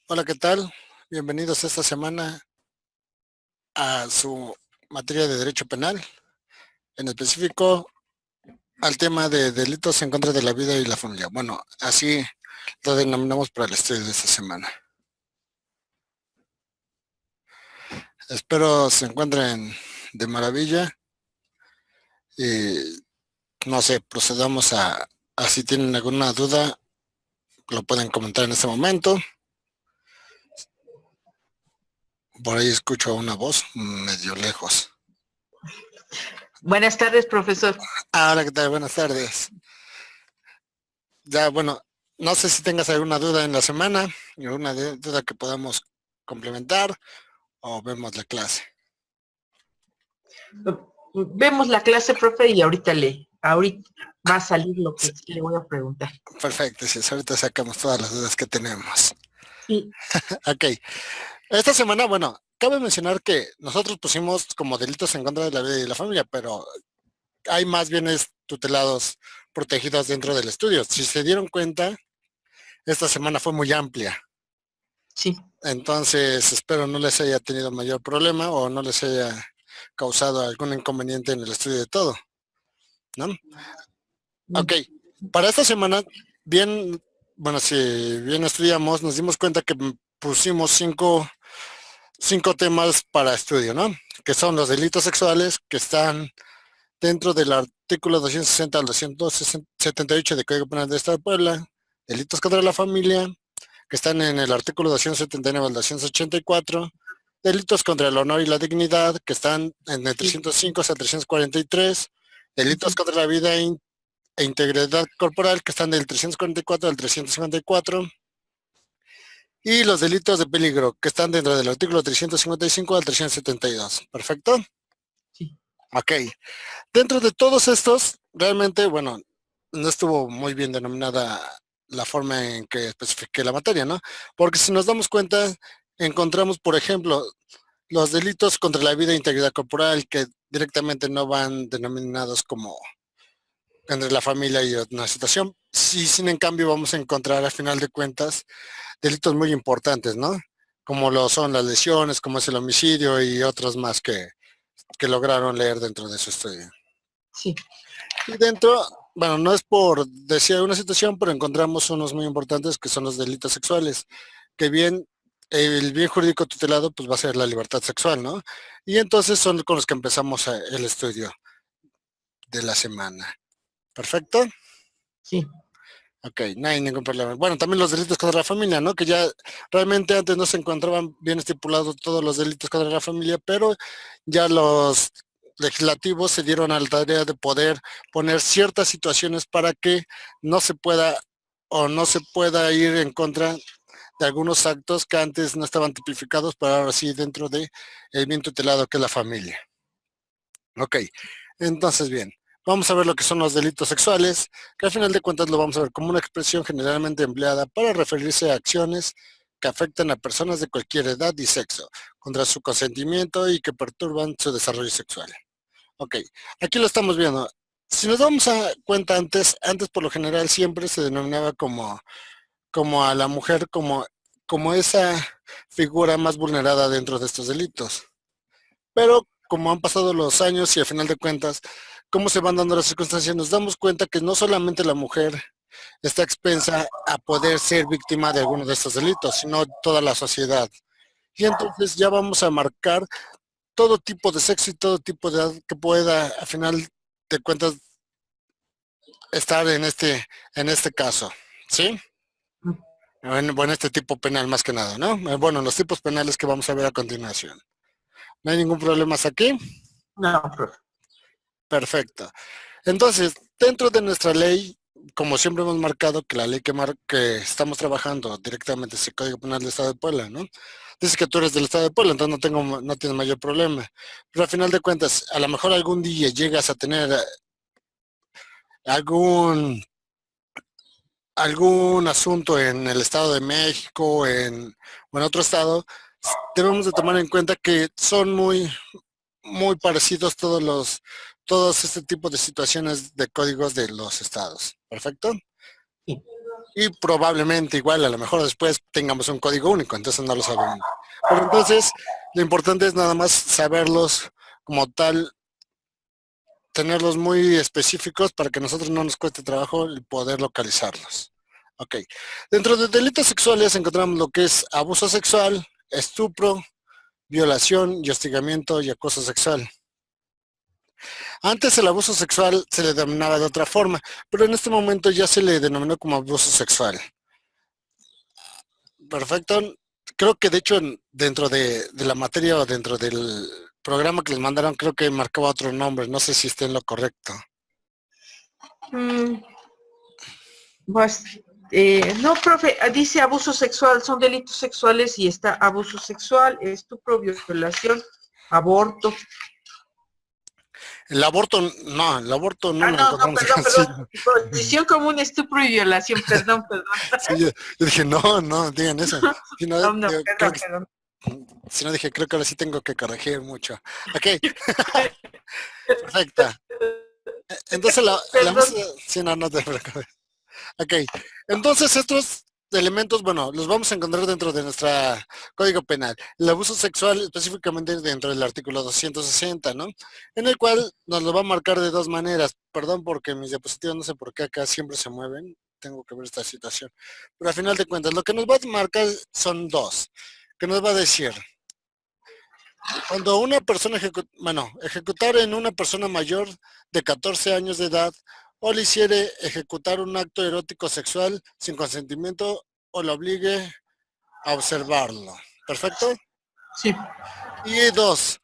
Hola, ¿qué tal? Bienvenidos esta semana a su materia de Derecho Penal, en específico al tema de delitos en contra de la vida y la familia. Bueno, así lo denominamos para el estudio de esta semana. Espero se encuentren de maravilla y no sé, procedamos a si tienen alguna duda, lo pueden comentar en este momento. Por ahí escucho una voz medio lejos. Buenas tardes, profesor. Hola, ¿qué tal? Buenas tardes. Ya, bueno, no sé si tengas alguna duda en la semana, alguna duda que podamos complementar o vemos la clase. Vemos la clase, profe, y ahorita va a salir lo Sí, que le voy a preguntar. perfecto, sí, ahorita sacamos todas las dudas que tenemos. Sí, Ok, esta semana, bueno, cabe mencionar que nosotros pusimos como delitos en contra de la vida y la familia, pero hay más bienes tutelados protegidos dentro del estudio. Si se dieron cuenta, esta semana fue muy amplia. sí. Entonces, espero no les haya tenido mayor problema o no les haya causado algún inconveniente en el estudio de todo, ¿no? Ok, para esta semana, bien, bueno, si bien estudiamos, nos dimos cuenta que pusimos cinco temas para estudio, ¿no? Que son los delitos sexuales que están dentro del artículo 260 al 278 del Código Penal del Estado de Puebla, delitos contra la familia, que están en el artículo 279 al 284, delitos contra el honor y la dignidad, que están en el 305 al 343, delitos contra la vida e integridad corporal, que están del 344 al 354, y los delitos de peligro, que están dentro del artículo 355 al 372. ¿Perfecto? Sí. Ok. Dentro de todos estos, realmente, bueno, no estuvo muy bien denominada la forma en que especifiqué la materia, ¿no? Porque si nos damos cuenta, encontramos, por ejemplo, los delitos contra la vida e integridad corporal que directamente no van denominados como entre la familia y una situación. Sí, sin en cambio vamos a encontrar al final de cuentas delitos muy importantes, ¿no? Como lo son las lesiones, como es el homicidio y otros más que lograron leer dentro de su estudio. Sí. Y dentro, bueno, no es por decir una situación, pero encontramos unos muy importantes que son los delitos sexuales, que bien, el bien jurídico tutelado pues va a ser la libertad sexual, ¿no? Y entonces son con los que empezamos el estudio de la semana. ¿Perfecto? Sí. Ok, no hay ningún problema. Bueno, también los delitos contra la familia, ¿no? Que ya realmente antes no se encontraban bien estipulados todos los delitos contra la familia, pero ya los legislativos se dieron a la tarea de poder poner ciertas situaciones para que no se pueda o no se pueda ir en contra de algunos actos que antes no estaban tipificados, pero ahora sí dentro de el bien tutelado que es la familia. Ok, entonces bien, vamos a ver lo que son los delitos sexuales, que al final de cuentas lo vamos a ver como una expresión generalmente empleada para referirse a acciones que afectan a personas de cualquier edad y sexo, contra su consentimiento y que perturban su desarrollo sexual. Ok, aquí lo estamos viendo. Si nos damos a cuenta antes por lo general siempre se denominaba como a la mujer como esa figura más vulnerada dentro de estos delitos. Pero como han pasado los años y al final de cuentas, cómo se van dando las circunstancias, nos damos cuenta que no solamente la mujer está expensa a poder ser víctima de alguno de estos delitos, sino toda la sociedad. Y entonces ya vamos a marcar todo tipo de sexo y todo tipo de edad que pueda, al final de cuentas, estar en este caso. ¿Sí? Bueno, este tipo penal más que nada, ¿no? Bueno, los tipos penales que vamos a ver a continuación. ¿No hay ningún problema hasta aquí? No, profe. Perfecto. Entonces, dentro de nuestra ley, como siempre hemos marcado que la ley que estamos trabajando directamente es el Código Penal del Estado de Puebla, ¿no? Dice que tú eres del Estado de Puebla, entonces no tienes mayor problema. Pero al final de cuentas, a lo mejor algún día llegas a tener algún algún asunto en el Estado de México o en otro estado, debemos de tomar en cuenta que son muy parecidos todos este tipo de situaciones de códigos de los estados. ¿Perfecto? Sí. y probablemente igual a lo mejor después tengamos un código único, entonces no lo sabemos. Pero entonces lo importante es nada más saberlos como tal, tenerlos muy específicos para que a nosotros no nos cueste trabajo el poder localizarlos. Ok. Dentro de delitos sexuales encontramos lo que es abuso sexual, estupro, violación y hostigamiento y acoso sexual. Antes el abuso sexual se le denominaba de otra forma, pero en este momento ya se le denominó como abuso sexual. Perfecto. Creo que de hecho dentro de la materia o dentro del programa que les mandaron creo que marcaba otro nombre. No sé si esté en lo correcto. Pues, no, profe, dice abuso sexual, son delitos sexuales y está abuso sexual, estupro, violación, aborto. El aborto no lo No, encontramos perdón, así. Posición común, estupro y violación, perdón. Sí, yo dije, no digan eso. Si no, Perdón. si no dije, creo que ahora sí tengo que corregir mucho. Ok, perfecto. Entonces Perdón. sí, no te preocupes. Ok, entonces estos elementos, bueno, los vamos a encontrar dentro de nuestro Código Penal. El abuso sexual específicamente dentro del artículo 260, ¿no? En el cual nos lo va a marcar de dos maneras. Perdón porque mis diapositivas no sé por qué acá siempre se mueven. Tengo que ver esta situación. Pero al final de cuentas, lo que nos va a marcar son dos. Que nos va a decir, cuando una persona ejecutar en una persona mayor de 14 años de edad o le hiciere ejecutar un acto erótico sexual sin consentimiento o lo obligue a observarlo. ¿Perfecto? Sí. Y dos,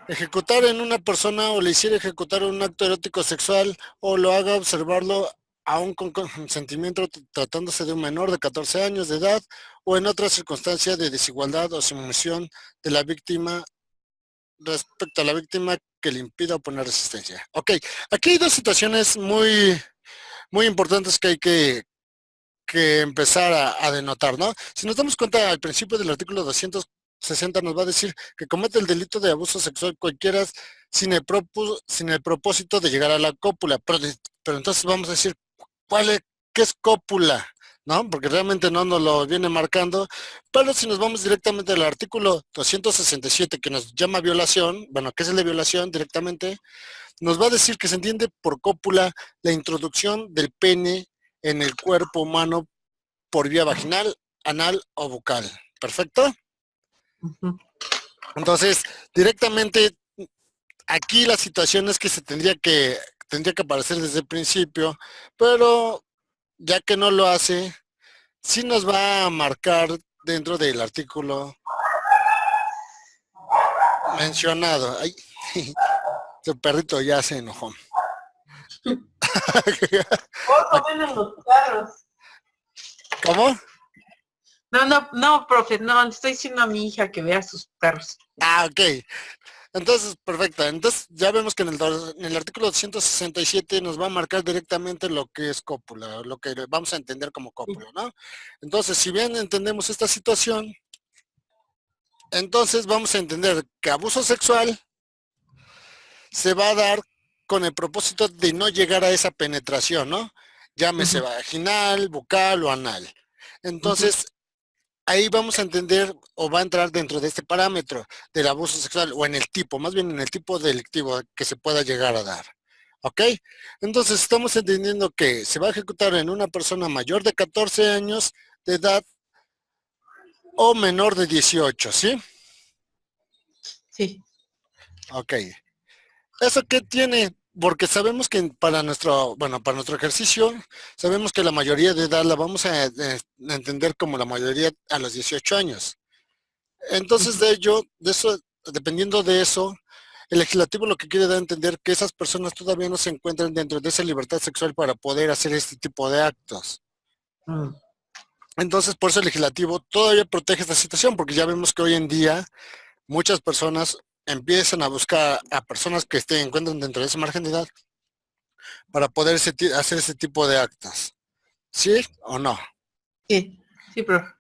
ejecutar en una persona o le hiciera ejecutar un acto erótico sexual o lo haga observarlo aún con consentimiento tratándose de un menor de 14 años de edad o en otra circunstancia de desigualdad o sumisión de la víctima respecto a la víctima que le impida oponer resistencia. Ok, aquí hay dos situaciones muy importantes que hay que empezar a denotar, ¿no? Si nos damos cuenta, al principio del artículo 260 nos va a decir que comete el delito de abuso sexual cualquiera sin el propósito de llegar a la cópula. Pero entonces vamos a decir, ¿qué es cópula? ¿No? Porque realmente no nos lo viene marcando. Pero si nos vamos directamente al artículo 267 que nos llama violación, bueno, ¿qué es el de violación directamente? Nos va a decir que se entiende por cópula la introducción del pene en el cuerpo humano por vía vaginal, anal o bucal. ¿Perfecto? Entonces, directamente, aquí la situación es que tendría que aparecer desde el principio, pero ya que no lo hace, sí nos va a marcar dentro del artículo mencionado. Ay, su perrito ya se enojó. Los carros. ¿Cómo? No, profe, no, le estoy diciendo a mi hija que vea sus perros. Ah, ok. Entonces, perfecto. Entonces, ya vemos que en el artículo 167 nos va a marcar directamente lo que es cópula, lo que vamos a entender como cópula, ¿no? Entonces, si bien entendemos esta situación, entonces vamos a entender que abuso sexual se va a dar con el propósito de no llegar a esa penetración, ¿no? Llámese vaginal, bucal o anal. Entonces, ahí vamos a entender o va a entrar dentro de este parámetro del abuso sexual o en el tipo, más bien en el tipo delictivo que se pueda llegar a dar. ¿Ok? Entonces estamos entendiendo que se va a ejecutar en una persona mayor de 14 años de edad o menor de 18, ¿sí? Sí. Ok. ¿Eso qué tiene? Porque sabemos que para nuestro ejercicio, sabemos que la mayoría de edad la vamos a entender como la mayoría a los 18 años. Entonces, dependiendo de eso, el legislativo lo que quiere dar a entender que esas personas todavía no se encuentran dentro de esa libertad sexual para poder hacer este tipo de actos. Entonces, por eso el legislativo todavía protege esta situación, porque ya vemos que hoy en día muchas personas empiezan a buscar a personas que se encuentran dentro de esa margen de edad para poder hacer ese tipo de actos. ¿Sí o no? Sí, profe.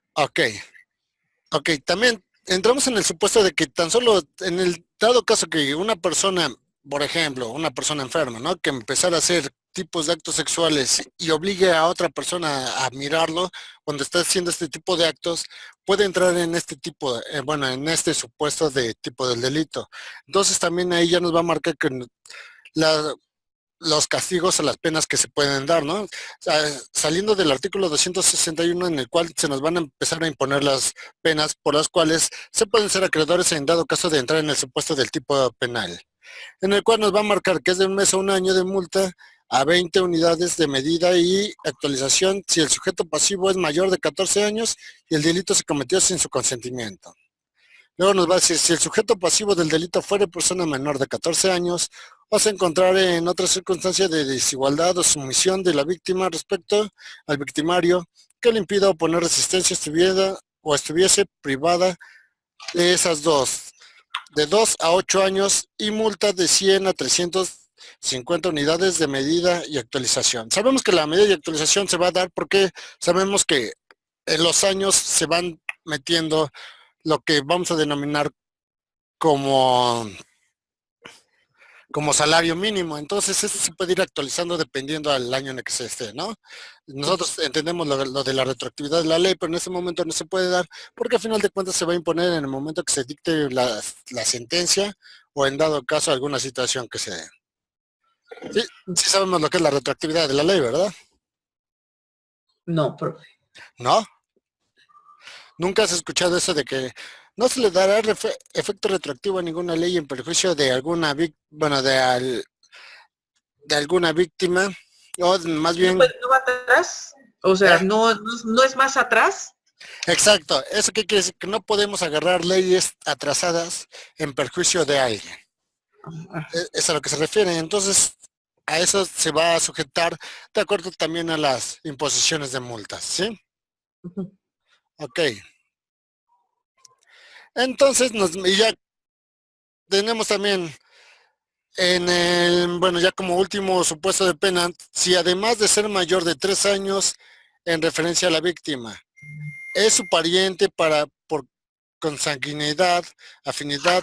Ok, también entramos en el supuesto de que tan solo en el dado caso que una persona, por ejemplo, una persona enferma, ¿no? Que empezara a hacer tipos de actos sexuales y obligue a otra persona a mirarlo cuando está haciendo este tipo de actos, puede entrar en este tipo, bueno, en este supuesto de tipo del delito. Entonces también ahí ya nos va a marcar que la, los castigos a las penas que se pueden dar, ¿no? Saliendo del artículo 261 en el cual se nos van a empezar a imponer las penas por las cuales se pueden ser acreedores en dado caso de entrar en el supuesto del tipo penal, en el cual nos va a marcar que es de 1 mes a 1 año de multa a 20 unidades de medida y actualización si el sujeto pasivo es mayor de 14 años y el delito se cometió sin su consentimiento. Luego nos va a decir, si el sujeto pasivo del delito fuere persona menor de 14 años o se encontrare en otra circunstancia de desigualdad o sumisión de la víctima respecto al victimario que le impida oponer resistencia estuviese privada de esas dos, de 2 a 8 años y multa de 100 a 350 unidades de medida y actualización. Sabemos que la medida y actualización se va a dar porque sabemos que en los años se van metiendo lo que vamos a denominar como, como salario mínimo. Entonces, eso se puede ir actualizando dependiendo al año en el que se esté, ¿no? Nosotros entendemos lo de la retroactividad de la ley, pero en ese momento no se puede dar porque al final de cuentas se va a imponer en el momento que se dicte la sentencia o en dado caso alguna situación que se dé. Sí, sí sabemos lo que es la retroactividad de la ley, ¿verdad? No, profe. ¿No? ¿Nunca has escuchado eso de que no se le dará efecto retroactivo a ninguna ley en perjuicio de alguna de alguna víctima? O más bien, ¿No va atrás? O sea, ¿eh? no es más atrás. Exacto. ¿Eso qué quiere decir? Que no podemos agarrar leyes atrasadas en perjuicio de alguien. Es a lo que se refiere. Entonces, a eso se va a sujetar de acuerdo también a las imposiciones de multas, ¿sí? Ok. Entonces, y ya tenemos también en el, bueno, ya como último supuesto de pena, si además de ser mayor de 3 años en referencia a la víctima, es su pariente por consanguinidad, afinidad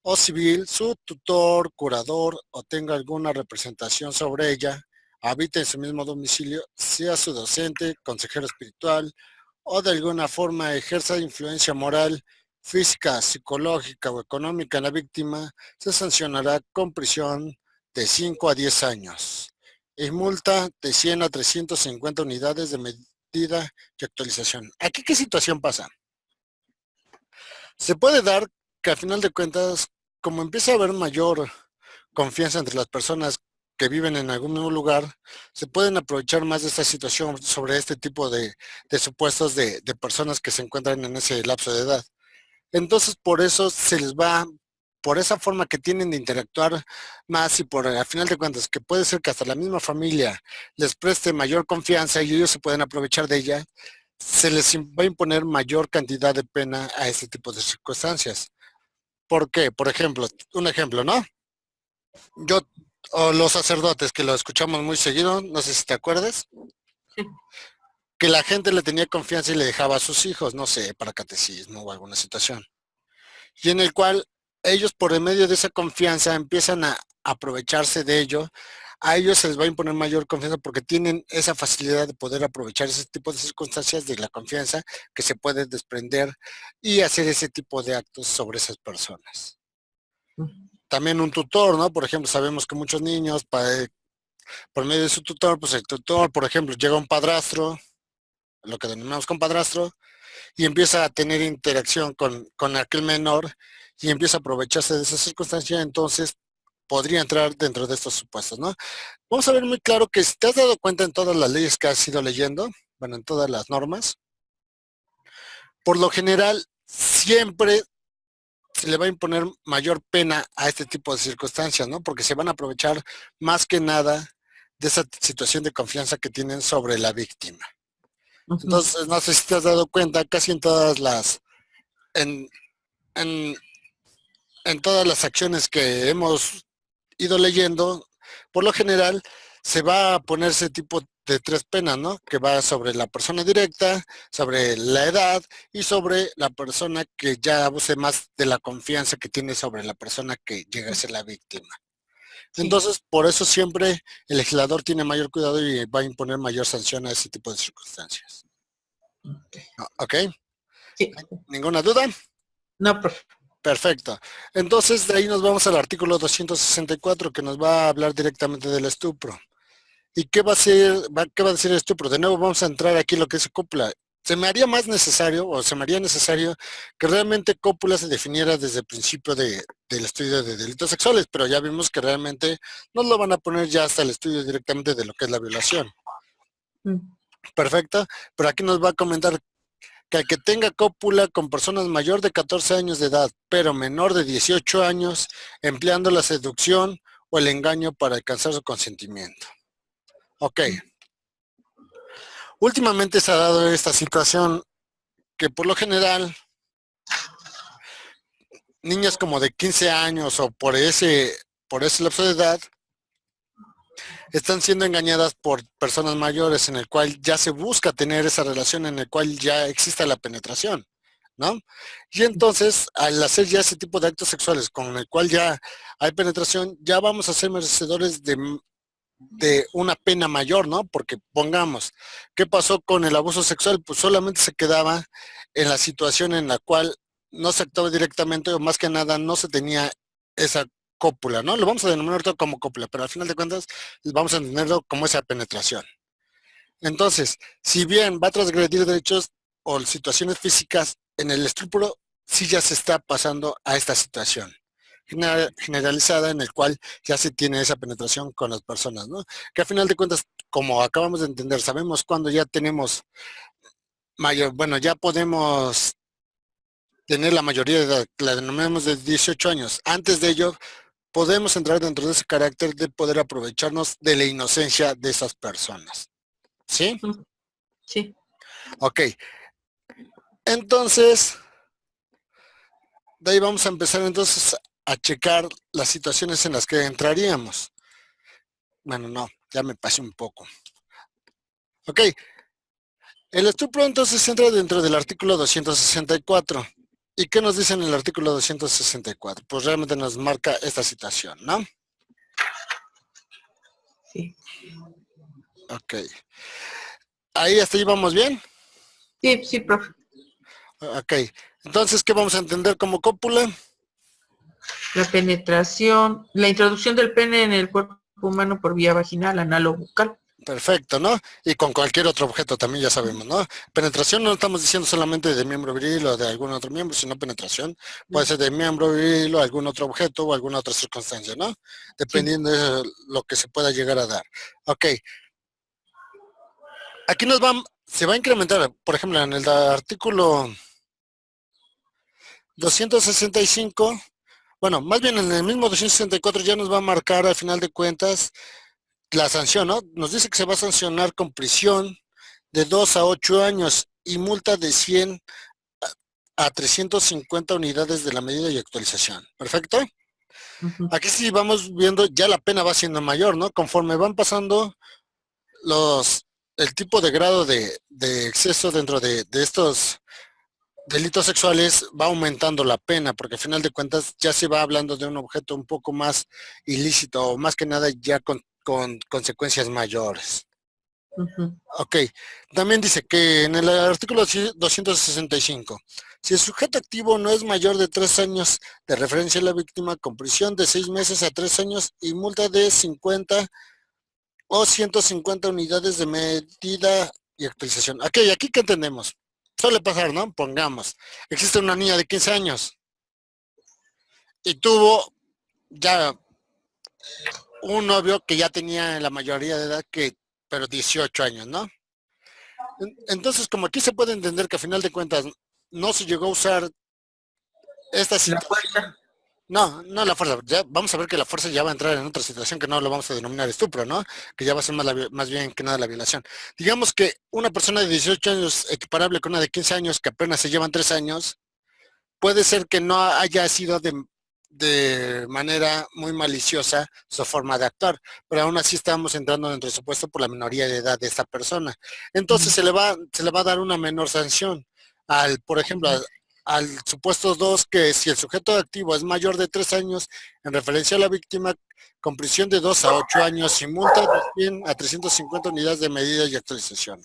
o civil, su tutor, curador o tenga alguna representación sobre ella, habita en su mismo domicilio, sea su docente, consejero espiritual o de alguna forma ejerza influencia moral, física, psicológica o económica en la víctima, se sancionará con prisión de 5 a 10 años y multa de 100 a 350 unidades de medida y actualización. ¿Aquí qué situación pasa? Se puede dar que al final de cuentas, como empieza a haber mayor confianza entre las personas que viven en algún mismo lugar, se pueden aprovechar más de esta situación sobre este tipo de supuestos de personas que se encuentran en ese lapso de edad. Entonces, por eso se les va, por esa forma que tienen de interactuar más y por al final de cuentas, que puede ser que hasta la misma familia les preste mayor confianza y ellos se pueden aprovechar de ella, se les va a imponer mayor cantidad de pena a este tipo de circunstancias. ¿Por qué? Por ejemplo, un ejemplo, ¿no? Yo, o los sacerdotes que lo escuchamos muy seguido, no sé si te acuerdas, que la gente le tenía confianza y le dejaba a sus hijos, no sé, para catecismo o alguna situación. Y en el cual ellos por el medio de esa confianza empiezan a aprovecharse de ello, a ellos se les va a imponer mayor confianza porque tienen esa facilidad de poder aprovechar ese tipo de circunstancias de la confianza que se puede desprender y hacer ese tipo de actos sobre esas personas. También un tutor, ¿no? Por ejemplo, sabemos que muchos niños, por medio de su tutor, pues el tutor, por ejemplo, llega un padrastro, lo que denominamos con padrastro, y empieza a tener interacción con aquel menor y empieza a aprovecharse de esa circunstancia, entonces podría entrar dentro de estos supuestos, ¿no? Vamos a ver muy claro que si te has dado cuenta en todas las leyes que has ido leyendo, bueno, en todas las normas, por lo general siempre se le va a imponer mayor pena a este tipo de circunstancias, ¿no? Porque se van a aprovechar más que nada de esa situación de confianza que tienen sobre la víctima. Entonces, no sé si te has dado cuenta, casi en todas en, en, en todas las acciones que hemos ido leyendo, por lo general se va a poner ese tipo de 3 penas, ¿no? Que va sobre la persona directa, sobre la edad y sobre la persona que ya abuse más de la confianza que tiene sobre la persona que llega a ser la víctima. Sí. Entonces, por eso siempre el legislador tiene mayor cuidado y va a imponer mayor sanción a ese tipo de circunstancias. ¿Ok? Sí. ¿Ninguna duda? No, profe. Perfecto. Entonces, de ahí nos vamos al artículo 264 que nos va a hablar directamente del estupro. ¿Y qué va a ser, qué va a decir el estupro? De nuevo vamos a entrar aquí en lo que es cópula. Se me haría más necesario, o se me haría necesario, que realmente cópula se definiera desde el principio del estudio de delitos sexuales, pero ya vimos que realmente nos lo van a poner ya hasta el estudio directamente de lo que es la violación. Perfecto. Pero aquí nos va a comentar que al que tenga cópula con personas mayor de 14 años de edad, pero menor de 18 años, empleando la seducción o el engaño para alcanzar su consentimiento. Ok. Últimamente se ha dado esta situación que por lo general niñas como de 15 años o por ese lapso de edad están siendo engañadas por personas mayores en el cual ya se busca tener esa relación en el cual ya exista la penetración, ¿no? Y entonces, al hacer ya ese tipo de actos sexuales con el cual ya hay penetración, ya vamos a ser merecedores de una pena mayor, ¿no? Porque pongamos, ¿qué pasó con el abuso sexual? Pues solamente se quedaba en la situación en la cual no se actuaba directamente o más que nada no se tenía esa cópula, ¿no? Lo vamos a denominar todo como cópula, pero al final de cuentas vamos a entenderlo como esa penetración. Entonces, si bien va a transgredir derechos o situaciones físicas, en el estupro sí ya se está pasando a esta situación generalizada en el cual ya se tiene esa penetración con las personas, ¿no? Que al final de cuentas, como acabamos de entender, sabemos cuando ya tenemos mayor, bueno, ya podemos tener la mayoría de edad, la denominamos de 18 años. Antes de ello, podemos entrar dentro de ese carácter de poder aprovecharnos de la inocencia de esas personas. ¿Sí? Sí. Ok. Entonces, de ahí vamos a empezar entonces a checar las situaciones en las que entraríamos. Bueno, no, ya me pasé un poco. Ok, el estupro entonces entra dentro del artículo 264. ¿Y qué nos dice en el artículo 264? Pues realmente nos marca esta situación, ¿no? Sí. Ok. Ahí hasta ahí vamos bien. Sí, sí, profe. Ok. Entonces, ¿qué vamos a entender como cópula? La penetración, la introducción del pene en el cuerpo humano por vía vaginal, anal o bucal. Perfecto, ¿no? Y con cualquier otro objeto también ya sabemos, ¿no? Penetración no estamos diciendo solamente de miembro viril o de algún otro miembro, sino penetración puede ser de miembro viril o algún otro objeto o alguna otra circunstancia, ¿no? Sí. Dependiendo de lo que se pueda llegar a dar. Ok. Aquí se va a incrementar, por ejemplo, en el artículo 265, bueno, más bien en el mismo 264 ya nos va a marcar al final de cuentas la sanción, ¿no? Nos dice que se va a sancionar con prisión de 2 a 8 años y multa de 100 a 350 unidades de la medida y actualización. ¿Perfecto? Aquí sí vamos viendo, ya la pena va siendo mayor, ¿no? Conforme van pasando el tipo de grado de exceso dentro de estos delitos sexuales va aumentando la pena, porque al final de cuentas ya se va hablando de un objeto un poco más ilícito, o más que nada ya con consecuencias mayores. Ok, también dice que en el artículo 265, si el sujeto activo no es mayor de 3 años de referencia a la víctima, con prisión de 6 meses a 3 años y multa de 50 o 150 unidades de medida y actualización. Ok, aquí que entendemos. Suele pasar, ¿no? Pongamos, existe una niña de 15 años y tuvo ya un novio que ya tenía la mayoría de edad, pero 18 años, ¿no? Entonces, como aquí se puede entender que a final de cuentas no se llegó a usar esta La situación. fuerza. No, no la fuerza. Ya vamos a ver que la fuerza ya va a entrar en otra situación que no lo vamos a denominar estupro, ¿no? Que ya va a ser más bien que nada la violación. Digamos que una persona de 18 años equiparable con una de 15 años que apenas se llevan 3 años, puede ser que no haya sido de manera muy maliciosa su forma de actuar, pero aún así estamos entrando dentro del supuesto por la minoría de edad de esta persona. Entonces se le va a dar una menor sanción por ejemplo, al supuesto 2, que si el sujeto activo es mayor de 3 años, en referencia a la víctima, con prisión de 2 a 8 años y multa de 100 a 350 unidades de medida y actualización.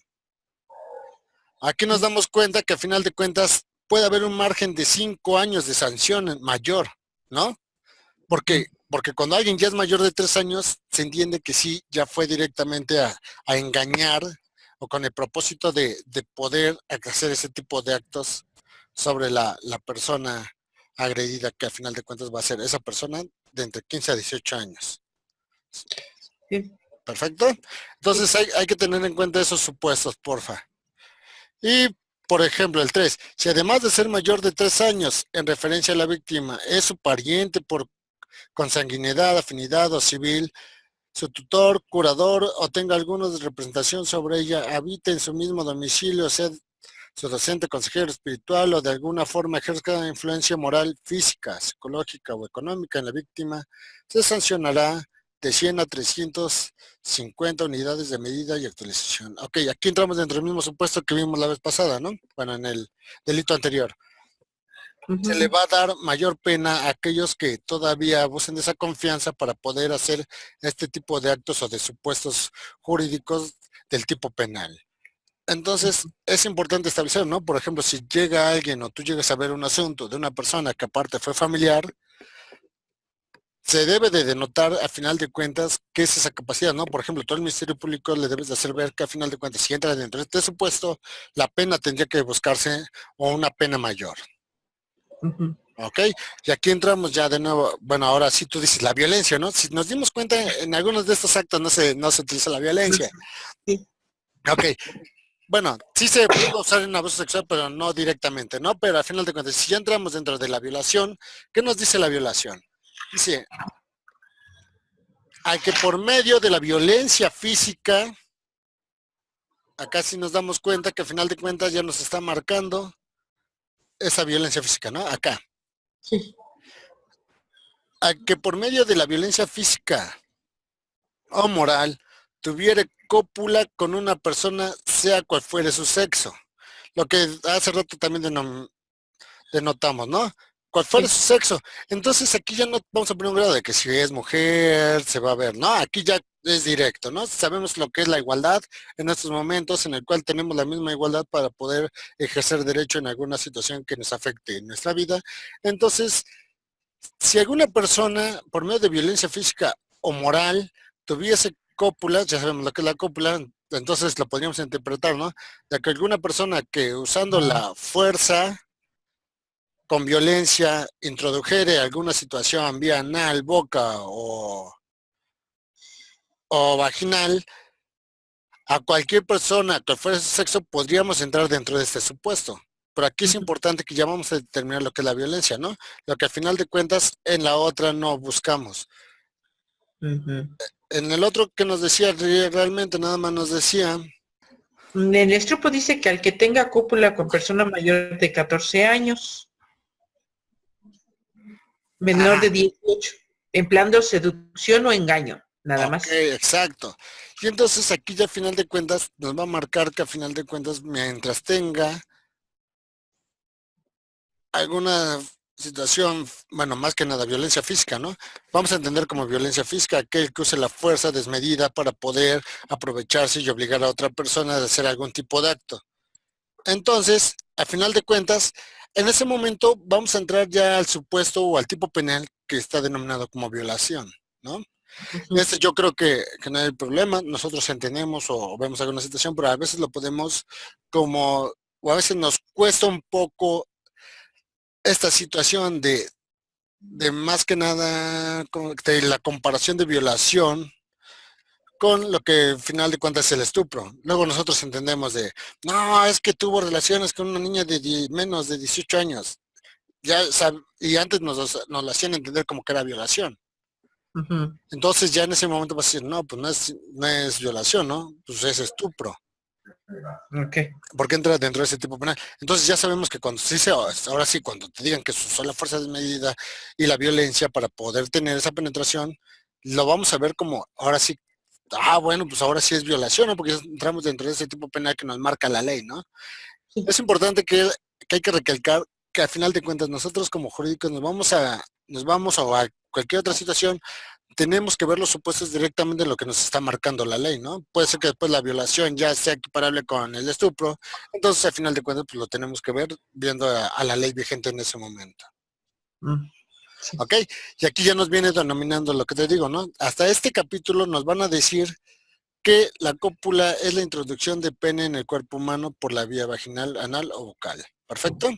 Aquí nos damos cuenta que a final de cuentas puede haber un margen de 5 años de sanción mayor, ¿no? Porque cuando alguien ya es mayor de 3 años, se entiende que sí, ya fue directamente a engañar o con el propósito de poder hacer ese tipo de actos sobre la persona agredida, que al final de cuentas va a ser esa persona de entre 15 a 18 años. Sí. ¿Perfecto? Entonces hay que tener en cuenta esos supuestos, porfa. Y, por ejemplo, el 3, si además de ser mayor de 3 años, en referencia a la víctima, es su pariente por consanguinidad, afinidad o civil, su tutor, curador o tenga alguna representación sobre ella, habita en su mismo domicilio, sea su docente, consejero espiritual o de alguna forma ejerza influencia moral, física, psicológica o económica en la víctima, se sancionará de 100 a 350 unidades de medida y actualización. Ok, aquí entramos dentro del mismo supuesto que vimos la vez pasada, ¿no? Bueno, en el delito anterior. Se le va a dar mayor pena a aquellos que todavía abusen de esa confianza para poder hacer este tipo de actos o de supuestos jurídicos del tipo penal. Entonces, es importante establecer, ¿no? Por ejemplo, si llega alguien o tú llegas a ver un asunto de una persona que aparte fue familiar, se debe de denotar a final de cuentas qué es esa capacidad, ¿no? Por ejemplo, todo el Ministerio Público le debes de hacer ver que a final de cuentas, si entra dentro de este supuesto, la pena tendría que buscarse o una pena mayor. Ok, y aquí entramos ya de nuevo, bueno, ahora sí tú dices la violencia, ¿no? Si nos dimos cuenta, en algunos de estos actos no se utiliza la violencia. Sí. Ok, bueno, sí se puede usar en abuso sexual, pero no directamente, ¿no? Pero al final de cuentas, si ya entramos dentro de la violación, ¿qué nos dice la violación? Dice, a que por medio de la violencia física, acá sí nos damos cuenta que al final de cuentas ya nos está marcando esa violencia física, ¿no? Acá. Sí. A que por medio de la violencia física o moral tuviera cópula con una persona, sea cual fuere su sexo. Lo que hace rato también denotamos, ¿no? Cual fuera su sexo. Entonces aquí ya no vamos a poner un grado de que si es mujer se va a ver, ¿no? Aquí ya es directo, ¿no? Sabemos lo que es la igualdad en estos momentos en el cual tenemos la misma igualdad para poder ejercer derecho en alguna situación que nos afecte en nuestra vida. Entonces, si alguna persona, por medio de violencia física o moral, tuviese cópula, ya sabemos lo que es la cópula, entonces lo podríamos interpretar, ¿no? De que alguna persona que usando la fuerza con violencia introdujere alguna situación vía anal, boca o vaginal, a cualquier persona que fuera su sexo podríamos entrar dentro de este supuesto. Pero aquí es importante que ya vamos a determinar lo que es la violencia, ¿no? Lo que al final de cuentas en la otra no buscamos. En el otro que nos decía, realmente nada más nos decía... El estropo dice que al que tenga cópula con persona mayor de 14 años, menor de 18, empleando seducción o engaño, nada más. Ok, exacto. Y entonces aquí ya a final de cuentas nos va a marcar que a final de cuentas mientras tenga alguna situación, bueno, más que nada violencia física, ¿no? Vamos a entender como violencia física aquel que use la fuerza desmedida para poder aprovecharse y obligar a otra persona a hacer algún tipo de acto. Entonces, a final de cuentas, en ese momento vamos a entrar ya al supuesto o al tipo penal que está denominado como violación, ¿no? Este yo creo que no hay problema, nosotros entendemos o vemos alguna situación, pero a veces lo podemos como, o a veces nos cuesta un poco esta situación de más que nada de la comparación de violación con lo que al final de cuentas es el estupro. Luego nosotros entendemos de, no, es que tuvo relaciones con una niña de menos de 18 años. Ya y antes nos lo hacían entender como que era violación. Entonces ya en ese momento vas a decir, no, pues no es violación, ¿no? Pues es estupro. Okay. Porque entra dentro de ese tipo penal. Entonces ya sabemos que cuando se dice, ahora sí, cuando te digan que se usó la fuerza desmedida y la violencia para poder tener esa penetración, lo vamos a ver como, ahora sí, bueno, pues ahora sí es violación, ¿no? Porque ya entramos dentro de ese tipo penal que nos marca la ley, ¿no? Sí. Es importante que hay que recalcar que al final de cuentas nosotros como jurídicos nos vamos a cualquier otra situación, tenemos que ver los supuestos directamente en lo que nos está marcando la ley, ¿no? Puede ser que después la violación ya sea equiparable con el estupro, entonces al final de cuentas pues lo tenemos que ver viendo a la ley vigente en ese momento. Sí. ¿Ok? Y aquí ya nos viene denominando lo que te digo, ¿no? Hasta este capítulo nos van a decir que la cópula es la introducción de pene en el cuerpo humano por la vía vaginal, anal o bucal. ¿Perfecto?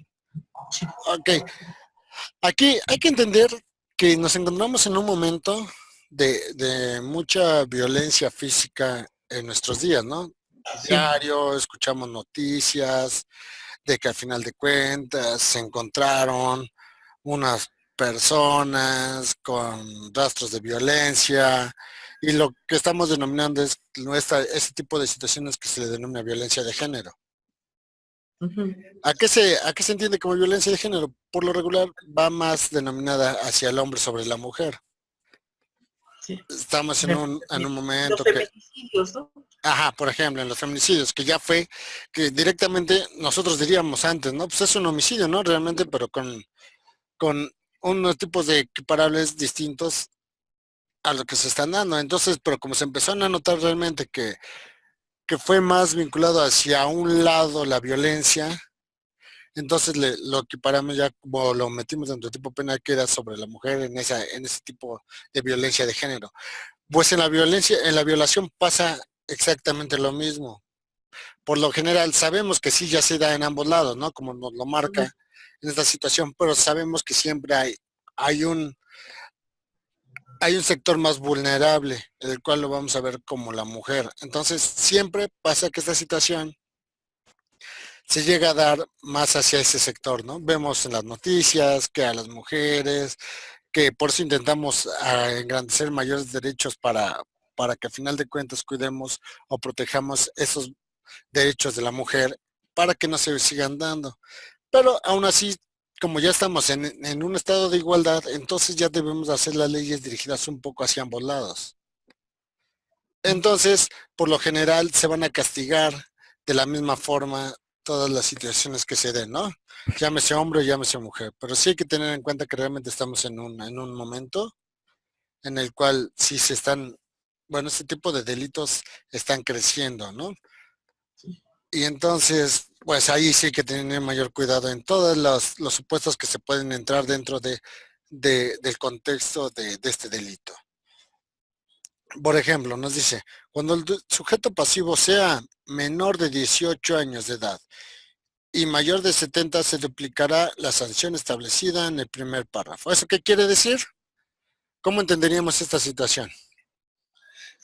Sí. Ok. Aquí hay que entender que nos encontramos en un momento de mucha violencia física en nuestros días, ¿no? Sí. Diario, escuchamos noticias de que al final de cuentas se encontraron unas personas con rastros de violencia y lo que estamos denominando es ese tipo de situaciones que se le denomina violencia de género. Ujú. ¿A qué se entiende como violencia de género? Por lo regular va más denominada hacia el hombre sobre la mujer. Sí. Estamos en un Los momento que, feminicidios, ¿no? ajá, por ejemplo, en los feminicidios, que ya fue, que directamente nosotros diríamos antes, ¿no? Pues es un homicidio, ¿no? Realmente, pero con unos tipos de equiparables distintos a lo que se están dando. Entonces, pero como se empezaron a notar realmente que fue más vinculado hacia un lado la violencia, entonces lo equiparamos ya como lo metimos dentro del tipo penal que era sobre la mujer en ese tipo de violencia de género. Pues en la violación pasa exactamente lo mismo. Por lo general sabemos que sí ya se da en ambos lados, ¿no? Como nos lo marca en esta situación, pero sabemos que siempre hay un sector más vulnerable, el cual lo vamos a ver como la mujer. Entonces siempre pasa que esta situación se llega a dar más hacia ese sector, ¿no? Vemos en las noticias que a las mujeres, que por eso intentamos engrandecer mayores derechos para que a final de cuentas cuidemos o protejamos esos derechos de la mujer para que no se sigan dando. Pero aún así, como ya estamos en un estado de igualdad, entonces ya debemos hacer las leyes dirigidas un poco hacia ambos lados. Entonces, por lo general, se van a castigar de la misma forma todas las situaciones que se den, ¿no? Llámese hombre o llámese mujer. Pero sí hay que tener en cuenta que realmente estamos en un momento en el cual sí bueno, este tipo de delitos están creciendo, ¿no? Y entonces, pues ahí sí hay que tener mayor cuidado en todos los supuestos que se pueden entrar dentro del contexto de este delito. Por ejemplo, nos dice, cuando el sujeto pasivo sea menor de 18 años de edad y mayor de 70, se duplicará la sanción establecida en el primer párrafo. ¿Eso qué quiere decir? ¿Cómo entenderíamos esta situación?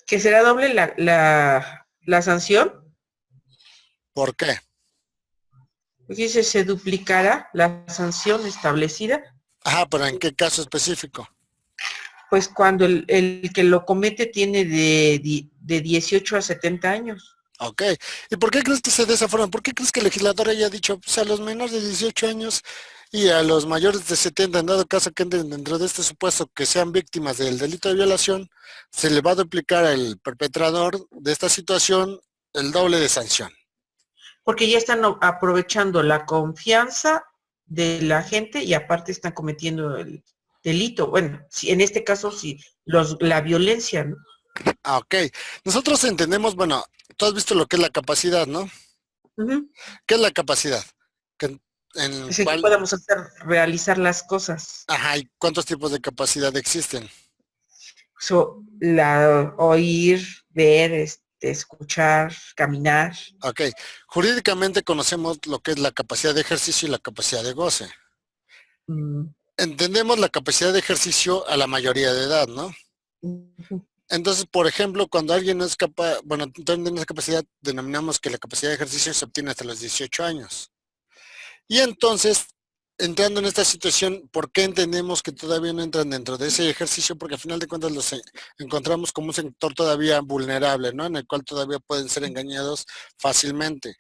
Que será doble la sanción. ¿Por qué? Dice, se duplicará la sanción establecida, Ajá, pero ¿en qué caso específico? pues cuando el que lo comete tiene de 18 a 70 años. Ok. ¿Y por qué crees que se de esa forma? ¿Por qué crees que el legislador haya dicho, pues a los menores de 18 años y a los mayores de 70, en dado caso que entren dentro de este supuesto que sean víctimas del delito de violación, se le va a duplicar al perpetrador de esta situación el doble de sanción? Porque ya están aprovechando la confianza de la gente y aparte están cometiendo el delito. Bueno, si, en este caso, sí, la violencia, ¿no? Ah, ok. Nosotros entendemos, bueno, tú has visto lo que es la capacidad, ¿no? Uh-huh. ¿Qué es la capacidad? En Así que cuál, podamos realizar las cosas. ajá, ¿y cuántos tipos de capacidad existen? Oír, ver, escuchar, caminar. Ok. Jurídicamente conocemos lo que es la capacidad de ejercicio y la capacidad de goce. Mm, Entendemos la capacidad de ejercicio a la mayoría de edad, ¿no? ujú. Entonces, por ejemplo, cuando alguien no es capaz, bueno, tenemos esa capacidad, denominamos que la capacidad de ejercicio se obtiene hasta los 18 años. Y entonces, entrando en esta situación, ¿por qué entendemos que todavía no entran dentro de ese ejercicio? Porque al final de cuentas los encontramos como un sector todavía vulnerable, ¿no? En el cual todavía pueden ser engañados fácilmente.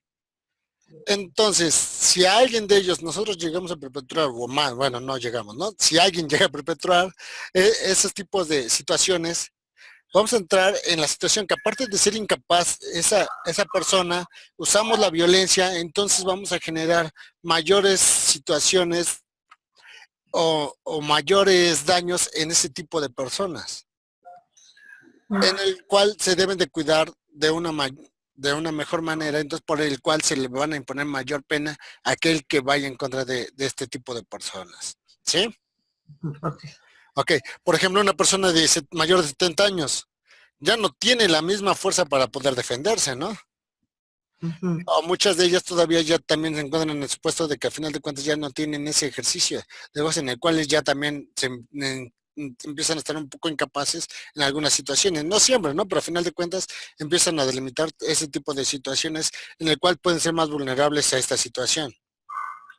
Entonces, si a alguien de ellos nosotros llegamos a perpetrar, o más, bueno, no llegamos, ¿no? Si alguien llega a perpetrar esos tipos de situaciones, Vamos a entrar en la situación que aparte de ser incapaz, esa persona, usamos la violencia, entonces vamos a generar mayores situaciones o mayores daños en ese tipo de personas, en el cual se deben de cuidar de una mejor manera, entonces por el cual se le van a imponer mayor pena a aquel que vaya en contra de este tipo de personas. ¿Sí? Ok. Ok, por ejemplo, una persona mayor de 70 años ya no tiene la misma fuerza para poder defenderse, ¿no? Ujú. O muchas de ellas todavía ya también se encuentran en el supuesto de que al final de cuentas ya no tienen ese ejercicio, de voz en el cual ya también empiezan a estar un poco incapaces en algunas situaciones, no siempre, ¿no? Pero al final de cuentas empiezan a delimitar ese tipo de situaciones en el cual pueden ser más vulnerables a esta situación.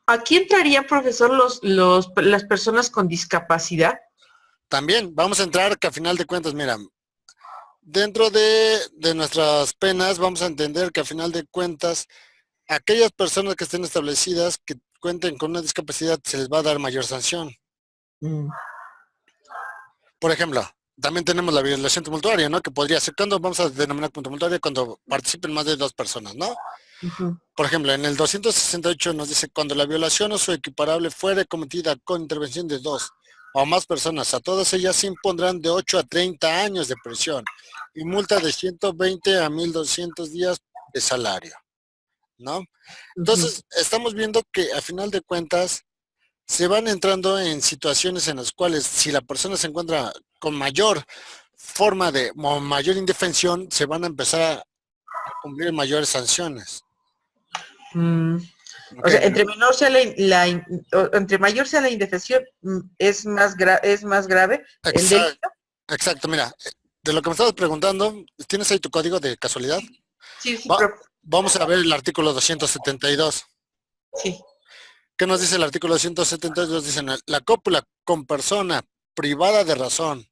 Aquí entrarían, profesor, las personas con discapacidad. También vamos a entrar que al final de cuentas, mira, dentro de nuestras penas vamos a entender que al final de cuentas aquellas personas que estén establecidas que cuenten con una discapacidad se les va a dar mayor sanción. Mm. Por ejemplo, también tenemos la violación tumultuaria, ¿no? Que podría ser, cuando vamos a denominar como tumultuaria, cuando participen más de dos personas, ¿no? Ujú. Por ejemplo, en el 268 nos dice, cuando la violación o su equiparable fuere cometida con intervención de dos o más personas, a todas ellas se impondrán de 8 a 30 años de prisión y multa de 120 a 1.200 días de salario, ¿no? Ujú. Entonces, estamos viendo que a final de cuentas se van entrando en situaciones en las cuales si la persona se encuentra con mayor forma o mayor indefensión, se van a empezar a cumplir mayores sanciones. Mm. O Ok, sea, entre menor sea entre mayor sea la indefensión, es más grave el exacto, delito. exacto, mira, de lo que me estabas preguntando, ¿tienes ahí tu código de casualidad? Sí, sí, Va- Vamos a ver el artículo 272. sí. ¿Qué nos dice el artículo 272? Dicen, la cópula con persona privada de razón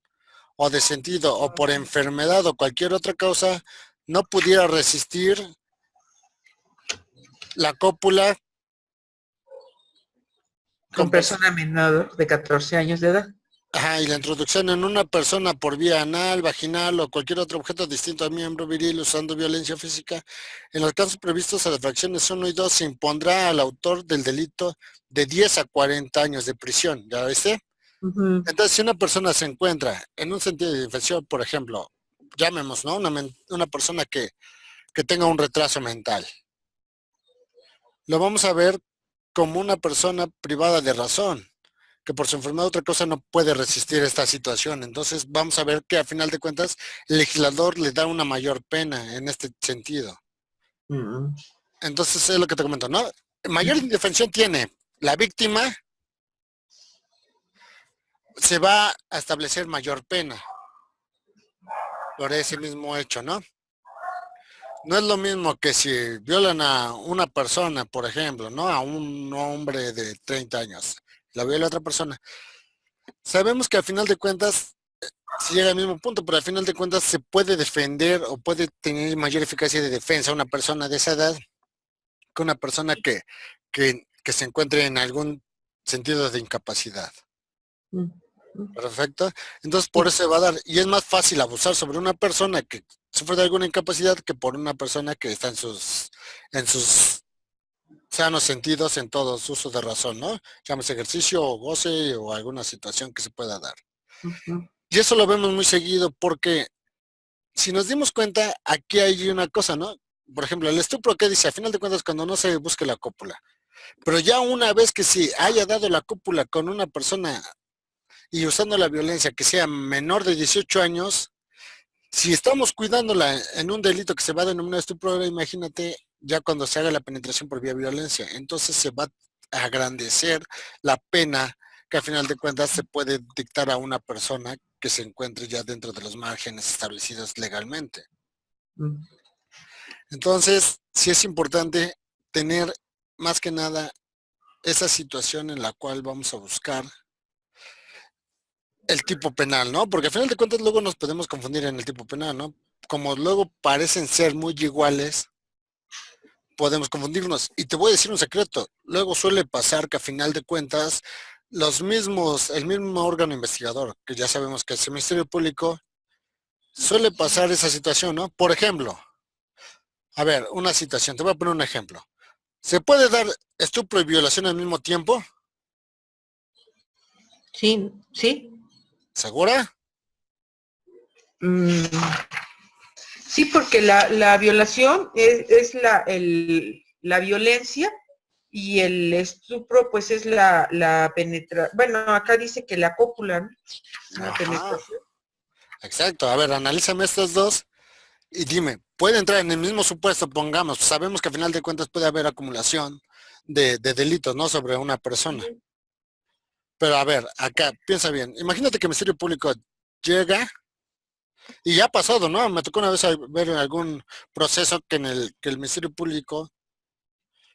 o de sentido o por enfermedad o cualquier otra causa no pudiera resistir la cópula Con con persona menor de 14 años de edad. y la introducción en una persona por vía anal, vaginal o cualquier otro objeto distinto al miembro viril usando violencia física. En los casos previstos a las fracciones 1 y 2 se impondrá al autor del delito de 10 a 40 años de prisión. ¿Ya viste? Ujú. Entonces, si una persona se encuentra en un sentido de infección, por ejemplo, llamemos, ¿no? Una persona que tenga un retraso mental. Lo vamos a ver como una persona privada de razón, que por su enfermedad otra cosa no puede resistir esta situación. Entonces vamos a ver que a final de cuentas el legislador le da una mayor pena en este sentido. Mm. Entonces es lo que te comento, ¿no? Mayor indefensión tiene la víctima, se va a establecer mayor pena por ese mismo hecho, ¿no? No es lo mismo que si violan a una persona, por ejemplo, ¿no? A un hombre de 30 años, la viola a otra persona. Sabemos que al final de cuentas se llega al mismo punto, pero al final de cuentas se puede defender o puede tener mayor eficacia de defensa una persona de esa edad que una persona que se encuentre en algún sentido de incapacidad. Mm. Mm. Perfecto. Entonces por Sí. eso se va a dar. Y es más fácil abusar sobre una persona que sufre de alguna incapacidad que por una persona que está en sus sanos sentidos, en todos usos de razón, ¿no? Llámese ejercicio o goce o alguna situación que se pueda dar. Ujú. Y eso lo vemos muy seguido porque si nos dimos cuenta, aquí hay una cosa, ¿no? Por ejemplo, el estupro que dice, a final de cuentas, cuando no se busque la cópula. Pero ya una vez que si haya dado la cópula con una persona y usando la violencia que sea menor de 18 años, si estamos cuidándola en un delito que se va a denominar estupro, ahora imagínate ya cuando se haga la penetración por vía violencia. Entonces se va a agrandecer la pena que a final de cuentas se puede dictar a una persona que se encuentre ya dentro de los márgenes establecidos legalmente. Mm. Entonces, sí es importante tener más que nada esa situación en la cual vamos a buscar el tipo penal, ¿no? Porque al final de cuentas luego nos podemos confundir en el tipo penal, ¿no? Como luego parecen ser muy iguales, podemos confundirnos. Y te voy a decir un secreto, luego suele pasar que a final de cuentas el mismo órgano investigador, que ya sabemos que es el Ministerio Público, suele pasar esa situación, ¿no? Por ejemplo, a ver, una situación, te voy a poner un ejemplo. ¿Se puede dar estupro y violación al mismo tiempo? Sí, sí. ¿Segura? Mm, sí, porque la violación es la violencia y el estupro pues es la penetración. Bueno, acá dice que la cópula, ¿no? Una Ajá, penetración. exacto. A ver, analízame estos dos y dime, ¿puede entrar en el mismo supuesto? Pongamos, sabemos que al final de cuentas puede haber acumulación de delitos, ¿no? Sobre una persona. Pero a ver, acá, piensa bien. Imagínate que el Ministerio Público llega, y ya ha pasado, ¿no? Me tocó una vez ver en algún proceso que el Ministerio Público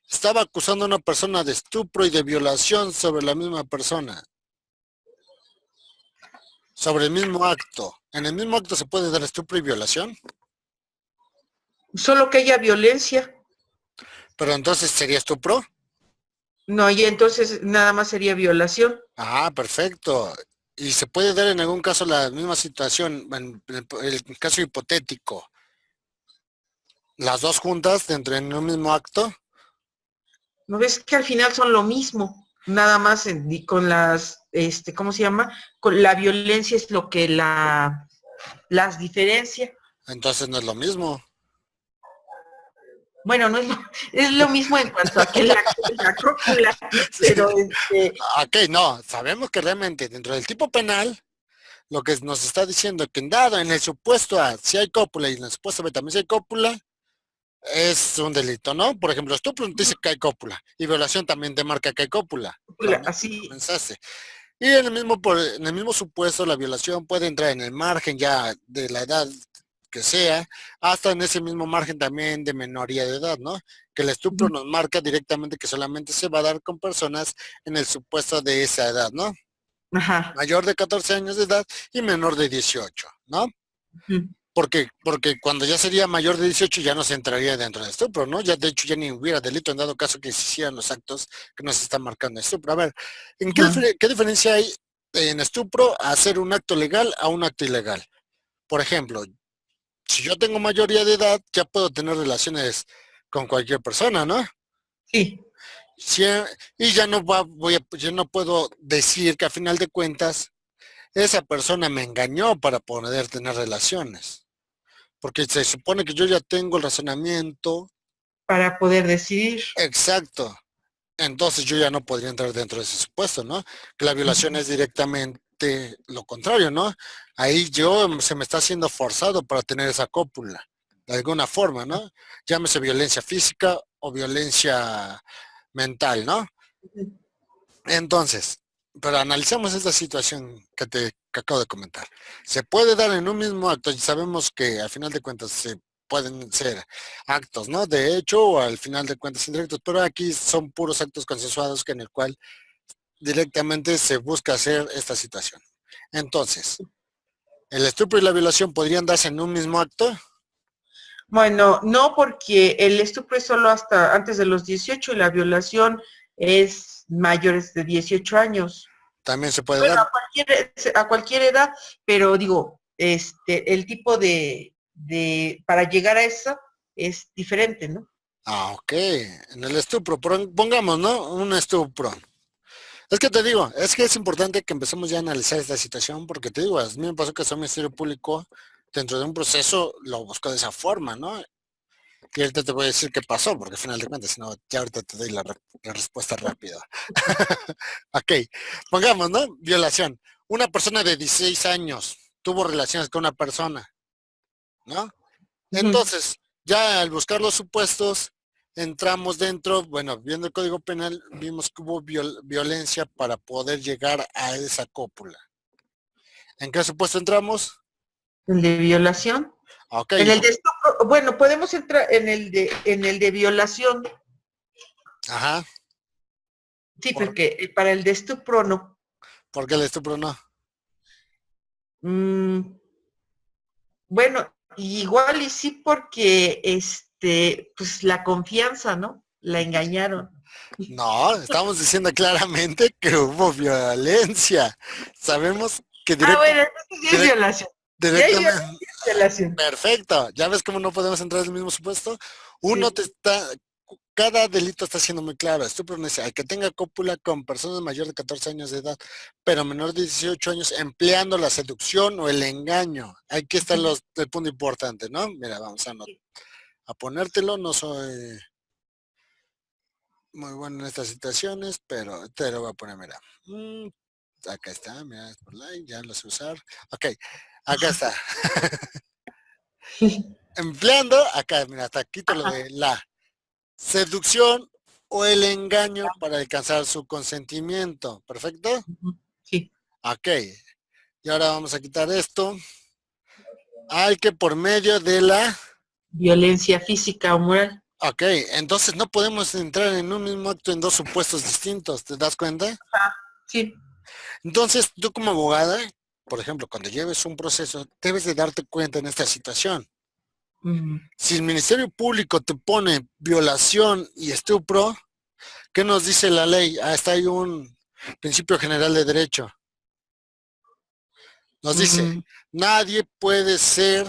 estaba acusando a una persona de estupro y de violación sobre la misma persona, sobre el mismo acto. ¿En el mismo acto se puede dar estupro y violación? Solo que haya violencia. Pero entonces sería estupro. No, y entonces nada más sería violación. Ah, perfecto. ¿Y se puede dar en algún caso la misma situación, en el caso hipotético, las dos juntas dentro en un mismo acto? ¿No ves que al final son lo mismo? Nada más con ¿cómo se llama? Con la violencia es lo que las diferencia. Entonces no es lo mismo. Bueno, no es es lo mismo en cuanto a que la cópula, pero Ok, no, sabemos que realmente dentro del tipo penal, lo que nos está diciendo que en dado en el supuesto A, si hay cópula y en el supuesto B también si hay cópula, es un delito, ¿no? Por ejemplo, estupro dice que hay cópula y violación también te marca que hay cópula. Lo mismo que así, comenzaste. Y en en el mismo supuesto, la violación puede entrar en el margen ya de la edad que sea, hasta en ese mismo margen también de menoría de edad, ¿no? Que el estupro nos marca directamente que solamente se va a dar con personas en el supuesto de esa edad, ¿no? ajá, Mayor de 14 años de edad y menor de 18, ¿no? Porque cuando ya sería mayor de 18 ya no se entraría dentro del estupro, ¿no? Ya de hecho ya ni hubiera delito en dado caso que se hicieran los actos que nos están marcando estupro. A ver, ¿en ajá. qué diferencia hay en estupro a hacer un acto legal a un acto ilegal? Por ejemplo, si yo tengo mayoría de edad, ya puedo tener relaciones con cualquier persona, ¿no? Sí, Si, y ya no yo no puedo decir que a final de cuentas esa persona me engañó para poder tener relaciones. Porque se supone que yo ya tengo el razonamiento para poder decidir. exacto. Entonces yo ya no podría entrar dentro de ese supuesto, ¿no? Que la violación es directamente lo contrario, ¿no? Ahí yo se me está haciendo forzado para tener esa cópula, de alguna forma, ¿no? Llámese violencia física o violencia mental, ¿no? Entonces, pero analicemos esta situación que acabo de comentar. Se puede dar en un mismo acto y sabemos que al final de cuentas se pueden ser actos, ¿no? De hecho, o al final de cuentas indirectos, pero aquí son puros actos consensuados que en el cual directamente se busca hacer esta situación. Entonces, ¿el estupro y la violación podrían darse en un mismo acto? Bueno, no, porque el estupro es solo hasta antes de los 18 y la violación es mayores de 18 años. También se puede Bueno, dar. a cualquier edad, pero digo, el tipo para llegar a eso es diferente, ¿no? Ah, ok. En el estupro, pongamos, ¿no? Un estupro. Es que te digo, es que es importante que empecemos ya a analizar esta situación, porque te digo, a mí me pasó que el Ministerio Público, dentro de un proceso, lo buscó de esa forma, ¿no? Y ahorita te voy a decir qué pasó, porque al final de cuentas, si no, ya ahorita te doy la respuesta rápida. Ok, pongamos, ¿no? Violación. Una persona de 16 años tuvo relaciones con una persona, ¿no? Ujú. Entonces, ya al buscar los supuestos, entramos dentro, bueno, viendo el Código Penal, vimos que hubo violencia para poder llegar a esa cópula. ¿En qué supuesto entramos? El de violación. Ok, En el de estupro, bueno, podemos entrar en el de violación, ajá, sí, ¿por, porque para el de estupro no. ¿por qué el estupro no? Mm, bueno, igual y sí porque pues la confianza, ¿no? La engañaron. No, estamos diciendo claramente que hubo violencia. Sabemos que Ah, bueno, entonces sí es direct- violación. Ya hay Directamente. violación. Perfecto. ¿Ya ves cómo no podemos entrar en el mismo supuesto? Uno Sí. te está, cada delito está siendo muy claro. Estupro dice, al que tenga cópula con personas mayores de 14 años de edad, pero menor de 18 años, empleando la seducción o el engaño. Aquí está el punto importante, ¿no? Mira, vamos a ponértelo. No soy muy bueno en estas situaciones, pero te lo voy a poner, mira. Acá está, mira, por like, ya lo sé usar. Ok, acá está. Empleando, acá, mira, hasta quito lo Ajá. de la seducción o el engaño para alcanzar su consentimiento. ¿Perfecto? Sí. Ok. Y ahora vamos a quitar esto. Hay que por medio de la... Violencia física o moral. Ok, entonces no podemos entrar en un mismo acto en dos supuestos distintos, ¿te das cuenta? Sí. Entonces, tú como abogada, por ejemplo, cuando lleves un proceso, debes de darte cuenta en esta situación. Ujú. Si el Ministerio Público te pone violación y estupro, ¿qué nos dice la ley? Hasta hay un principio general de derecho. Nos dice, Mm, nadie puede ser,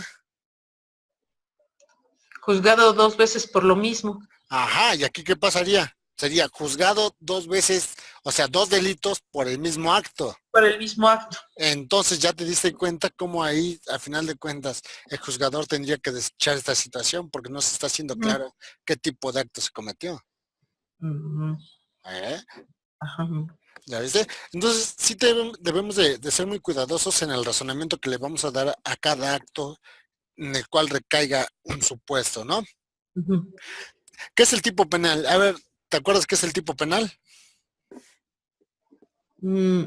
Juzgado 2 veces por lo mismo. ajá, ¿y aquí qué pasaría? Sería juzgado dos veces, o sea, dos delitos por el mismo acto. Por el mismo acto. Entonces ya te diste cuenta cómo ahí, a final de cuentas, el juzgador tendría que desechar esta situación porque no se está haciendo Ujú. claro qué tipo de acto se cometió. Ujú. ¿Eh? Ajá. ¿Ya viste? Entonces sí debemos de ser muy cuidadosos en el razonamiento que le vamos a dar a cada acto en el cual recaiga un supuesto, ¿no? Ujú. ¿Qué es el tipo penal? A ver, ¿te acuerdas qué es el tipo penal? Mm,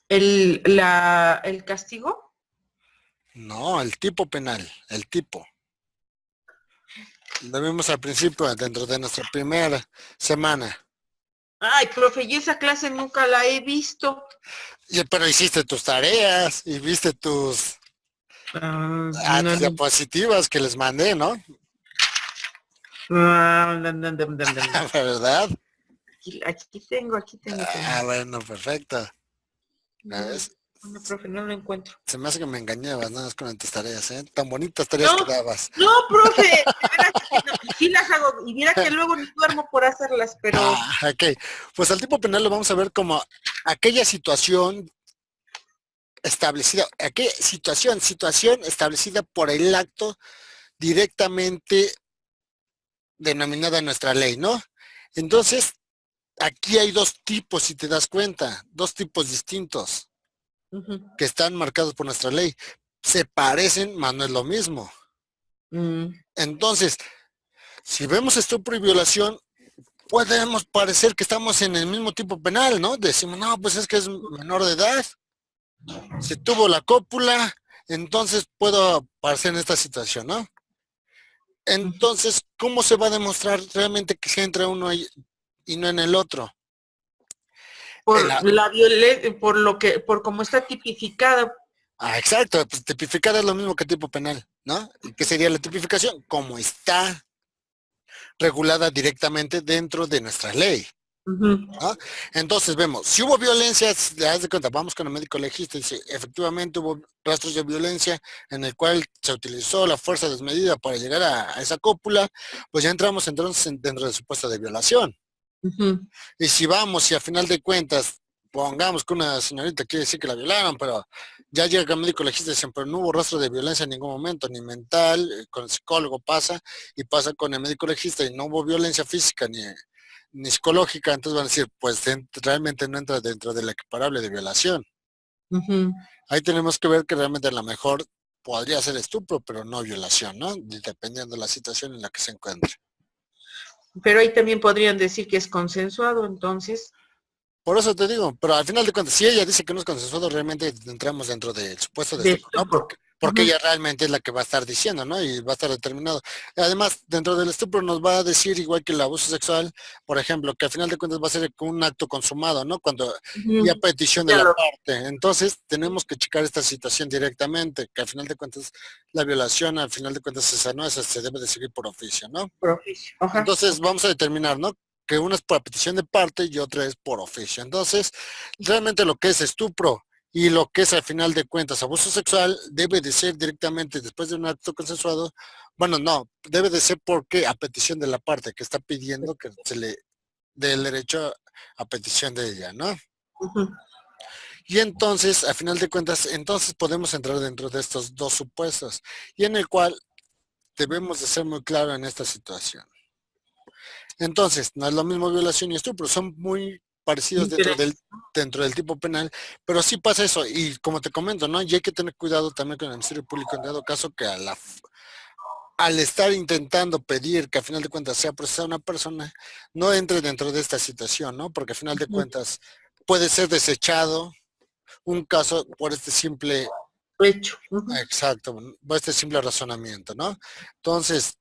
el castigo. No, el tipo penal, el tipo. Lo vimos al principio, dentro de nuestra primera semana. Ay, profe, y esa clase nunca la he visto. Pero hiciste tus tareas y viste No, tus diapositivas que les mandé, ¿no? ¿Verdad? Aquí tengo Ah, también. bueno, perfecto. No, ¿Ves? no, profe, no lo encuentro. Se me hace que me engañabas nada más con tus tareas, ¿eh? Tan bonitas tareas que No, dabas. no, profe, de veras que no. Y sí las hago, y mira que luego ni duermo por hacerlas, pero Ah, ok. Pues al tipo penal lo vamos a ver como aquella situación establecida, aquella situación establecida por el acto directamente denominada en nuestra ley, ¿no? Entonces, aquí hay dos tipos, si te das cuenta, dos tipos distintos ujú. que están marcados por nuestra ley. Se parecen, mas no es lo mismo. Mm, Entonces, si vemos estupro y violación, podemos parecer que estamos en el mismo tipo penal, ¿no? Decimos, no, pues es que es menor de edad, si tuvo la cópula, entonces puedo parecer en esta situación, ¿no? ujú. Entonces, ¿cómo se va a demostrar realmente que se entra uno ahí y no en el otro? En Por la- la violencia, por cómo está tipificada. exacto, pues tipificar es lo mismo que tipo penal, ¿no? ¿Y qué sería la tipificación? Como está regulada directamente dentro de nuestra ley. Ujú, ¿No? Entonces vemos, si hubo violencia, te das de cuenta, vamos con el médico legista y dice, efectivamente hubo rastros de violencia en el cual se utilizó la fuerza desmedida para llegar a esa cópula, pues ya entramos entonces dentro del supuesto de violación. ujú. Y si vamos y a final de cuentas, pongamos que una señorita quiere decir que la violaron, pero ya llega el médico legista y dicen, pero no hubo rastro de violencia en ningún momento, ni mental, con el psicólogo pasa, y pasa con el médico legista y no hubo violencia física ni psicológica, entonces van a decir, pues realmente no entra dentro del equiparable de violación. Ujú. Ahí tenemos que ver que realmente a lo mejor podría ser estupro, pero no violación, ¿no? Dependiendo de la situación en la que se encuentre. Pero ahí también podrían decir que es consensuado, entonces, Por eso te digo, pero al final de cuentas, si ella dice que no es consensuado, realmente entramos dentro del supuesto de de estupro, ¿no? estupro. Porque Ujú. ella realmente es la que va a estar diciendo, ¿no? Y va a estar determinado. Además, dentro del estupro nos va a decir, igual que el abuso sexual, por ejemplo, que al final de cuentas va a ser un acto consumado, ¿no? Cuando ya Ujú. petición de Ya la lo. parte. Entonces, tenemos que checar esta situación directamente, que al final de cuentas, la violación, al final de cuentas, esa no, esa se debe de seguir por oficio, ¿no? Por oficio. Ajá. Entonces Ok. vamos a determinar, ¿no? Que una es por petición de parte y otra es por oficio. Entonces, realmente lo que es estupro Y lo que es al final de cuentas abuso sexual debe de ser directamente después de un acto consensuado. Bueno, no, debe de ser porque a petición de la parte que está pidiendo que se le dé el derecho a petición de ella, ¿no? Ujú. Y entonces, a final de cuentas, entonces podemos entrar dentro de estos dos supuestos y en el cual debemos de ser muy claros en esta situación. Entonces, no es lo mismo violación y estupro, son muy parecidos Diferente. dentro del tipo penal, pero sí pasa eso, y como te comento, ¿no? Y hay que tener cuidado también con el Ministerio Público en dado caso que al estar intentando pedir que a final de cuentas sea procesada una persona, no entre dentro de esta situación, ¿no? Porque a final de Ujú. cuentas puede ser desechado un caso por este simple, Hecho. Ujú. exacto, por este simple razonamiento, ¿no? Entonces,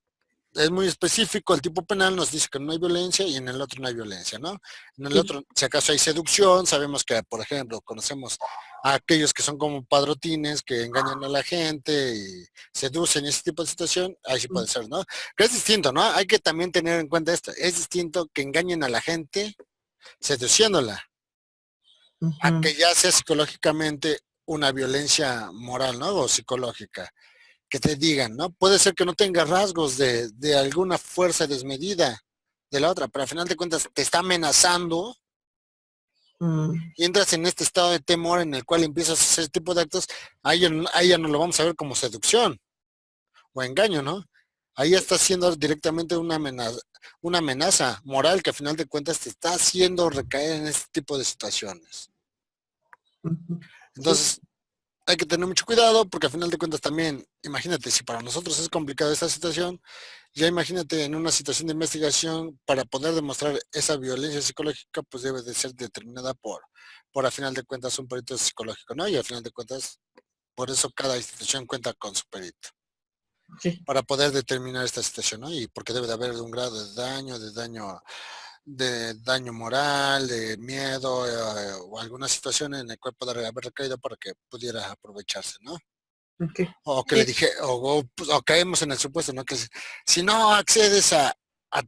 es muy específico, el tipo penal nos dice que no hay violencia y en el otro no hay violencia, ¿no? En el Sí. otro, si acaso hay seducción, sabemos que, por ejemplo, conocemos a aquellos que son como padrotines, que engañan a la gente y seducen y ese tipo de situación, ahí sí puede ser, ¿no? Que es distinto, ¿no? Hay que también tener en cuenta esto, es distinto que engañen a la gente seduciéndola, a Ujú. que ya sea psicológicamente una violencia moral, ¿no? O psicológica que te digan, ¿no? Puede ser que no tenga rasgos de alguna fuerza desmedida de la otra, pero al final de cuentas te está amenazando Mm. y entras en este estado de temor en el cual empiezas a hacer ese tipo de actos, ahí ya no lo vamos a ver como seducción o engaño, ¿no? Ahí ya está haciendo directamente una amenaza moral que al final de cuentas te está haciendo recaer en este tipo de situaciones. Ujú. Sí. Entonces, hay que tener mucho cuidado porque al final de cuentas también, imagínate, si para nosotros es complicada esta situación, ya imagínate en una situación de investigación para poder demostrar esa violencia psicológica, pues debe de ser determinada por al final de cuentas un perito psicológico, ¿no? Y al final de cuentas, por eso cada institución cuenta con su perito, Sí. para poder determinar esta situación, ¿no? Y porque debe de haber un grado de daño moral, de miedo, o alguna situación en la cual pueda haber recaído para que pudiera aprovecharse, ¿no? Ok. O que le Sí. dije, o caemos en el supuesto, ¿no? Que si no accedes a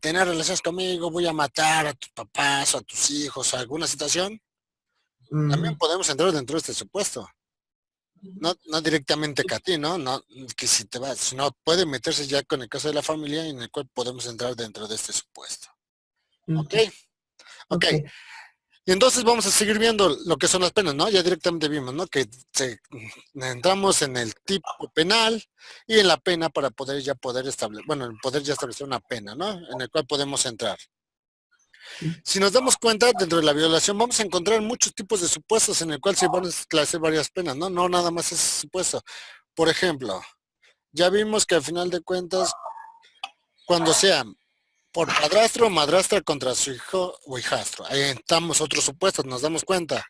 tener relaciones conmigo, voy a matar a tus papás o a tus hijos, o alguna situación, también Mm. podemos entrar dentro de este supuesto. No, no directamente que a ti, ¿no? No, que si te vas, sino puede meterse ya con el caso de la familia en el cual podemos entrar dentro de este supuesto. ¿Ok? Ujú. Ok. Ok. Y entonces vamos a seguir viendo lo que son las penas, ¿no? Ya directamente vimos, ¿no? Que entramos en el tipo penal y en la pena para poder ya poder establecer, bueno, poder ya establecer una pena, ¿no? En el cual podemos entrar. Sí. Si nos damos cuenta, dentro de la violación vamos a encontrar muchos tipos de supuestos en el cual se van a esclarecer varias penas, ¿no? No nada más ese supuesto. Por ejemplo, ya vimos que al final de cuentas, cuando sea por padrastro o madrastra contra su hijo o hijastro, ahí estamos otros supuestos, nos damos cuenta.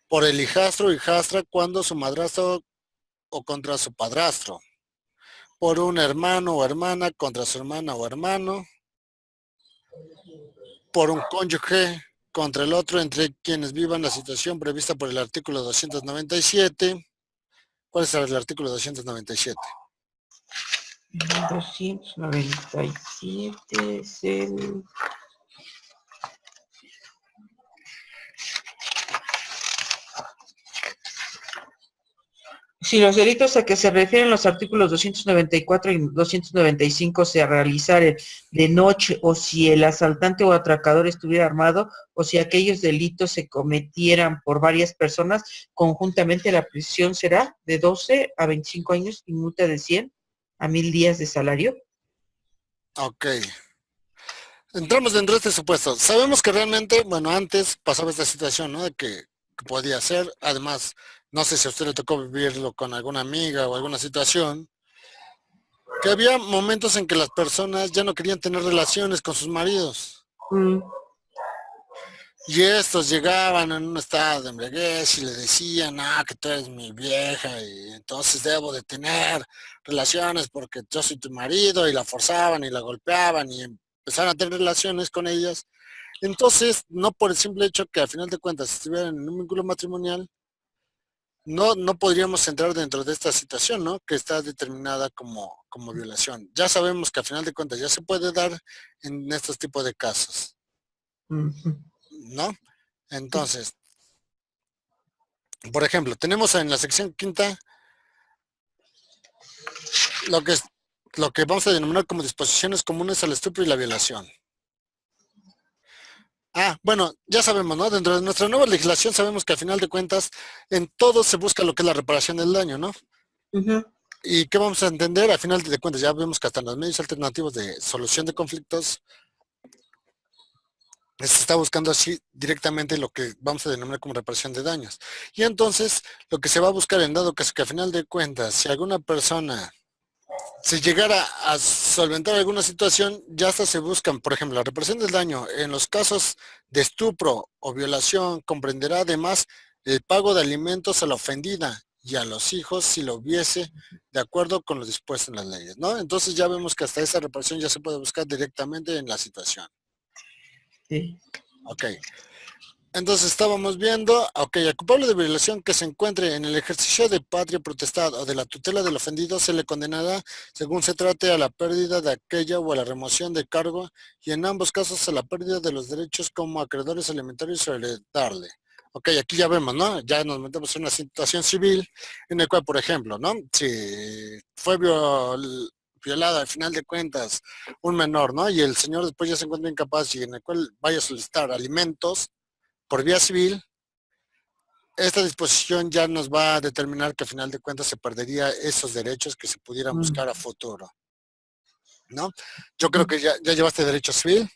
Por el hijastro o hijastra cuando su madrastro o contra su padrastro, por un hermano o hermana contra su hermana o hermano, por un cónyuge contra el otro entre quienes vivan la situación prevista por el artículo 297. ¿Cuál es el artículo 297? 297 es el... Si los delitos a que se refieren los artículos 294 y 295 se realizaren de noche o si el asaltante o atracador estuviera armado o si aquellos delitos se cometieran por varias personas, conjuntamente la prisión será de 12 a 25 años y multa de 100 a 1000 días de salario. Ok. Entramos dentro de este supuesto. Sabemos que realmente, bueno, antes pasaba esta situación, ¿no? De que podía ser. Además, no sé si a usted le tocó vivirlo con alguna amiga o alguna situación, que había momentos en que las personas ya no querían tener relaciones con sus maridos. Mm. Y estos llegaban en un estado de embriaguez y le decían, ah, que tú eres mi vieja y entonces debo de tener relaciones porque yo soy tu marido y la forzaban y la golpeaban y empezaron a tener relaciones con ellas. Entonces, no por el simple hecho que al final de cuentas estuvieran en un vínculo matrimonial, no podríamos entrar dentro de esta situación, ¿no? Que está determinada como violación. Ya sabemos que al final de cuentas ya se puede dar en estos tipos de casos, Ujú. ¿no? Sí. Entonces, Por ejemplo, tenemos en la sección quinta lo que es lo que vamos a denominar como disposiciones comunes al estupro y la violación. Bueno, ya sabemos, ¿no? Dentro de nuestra nueva legislación sabemos que al final de cuentas en todo se busca lo que es la reparación del daño, ¿no? Ujú. ¿Y qué vamos a entender? Al final de cuentas ya vemos que hasta en los medios alternativos de solución de conflictos se está buscando así directamente lo que vamos a denominar como reparación de daños. Y entonces lo que se va a buscar en dado caso que al final de cuentas, si alguna persona se llegara a solventar alguna situación, ya hasta se buscan, por ejemplo, la reparación del daño en los casos de estupro o violación comprenderá además el pago de alimentos a la ofendida y a los hijos si lo hubiese de acuerdo con lo dispuesto en las leyes, ¿no? Entonces ya vemos que hasta esa reparación ya se puede buscar directamente en la situación. Sí. Ok. Entonces estábamos viendo, ok, al culpable de violación que se encuentre en el ejercicio de patria potestad o de la tutela del ofendido se le condenará, según se trate, a la pérdida de aquella o a la remoción de cargo y en ambos casos a la pérdida de los derechos como acreedores alimentarios o heredarle. Ok, aquí ya vemos, ¿no? Ya nos metemos en una situación civil en la cual, por ejemplo, ¿no? Si fue violada al final de cuentas un menor, ¿no? Y el señor después ya se encuentra incapaz y en el cual vaya a solicitar alimentos por vía civil, esta disposición ya nos va a determinar que al final de cuentas se perdería esos derechos que se pudieran buscar a futuro, ¿no? Yo creo que ya llevaste derecho civil,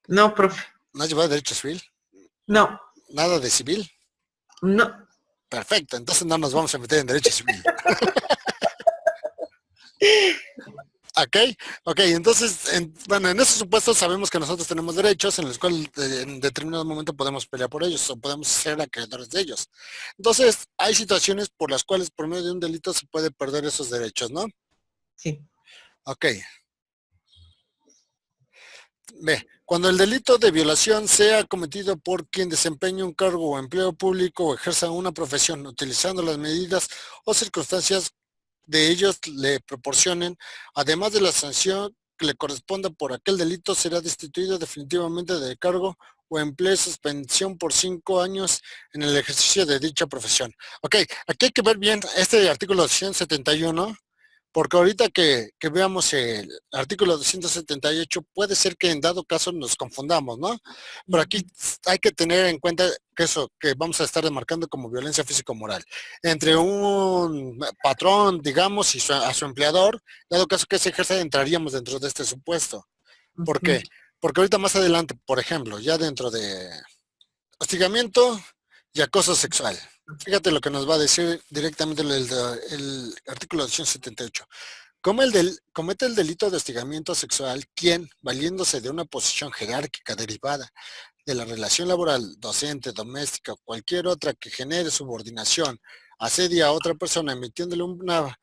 No, profe. ¿no has llevado derecho civil? No, Nada de civil. no. Perfecto, entonces no nos vamos a meter en derecho civil. Ok, ok, entonces, bueno, en esos supuestos sabemos que nosotros tenemos derechos en los cuales en determinado momento podemos pelear por ellos o podemos ser acreedores de ellos. Entonces, hay situaciones por las cuales por medio de un delito se puede perder esos derechos, ¿no? Sí. Ok. B. Cuando el delito de violación sea cometido por quien desempeñe un cargo o empleo público o ejerza una profesión utilizando las medidas o circunstancias de ellos le proporcionen, además de la sanción que le corresponda por aquel delito, será destituido definitivamente de cargo o empleo suspensión por 5 años en el ejercicio de dicha profesión. Ok, aquí hay que ver bien este artículo 171 porque ahorita que veamos el artículo 278, puede ser que en dado caso nos confundamos, ¿no? Pero aquí hay que tener en cuenta que eso que vamos a estar demarcando como violencia físico-moral entre un patrón, digamos, y a su empleador, dado caso que se ejerza, entraríamos dentro de este supuesto. ¿Por qué? Porque ahorita más adelante, por ejemplo, ya dentro de hostigamiento y acoso sexual. Fíjate lo que nos va a decir directamente el artículo 278. Comete el delito de hostigamiento sexual quien, valiéndose de una posición jerárquica derivada de la relación laboral, docente, doméstica o cualquier otra que genere subordinación, asedia a otra persona emitiéndole una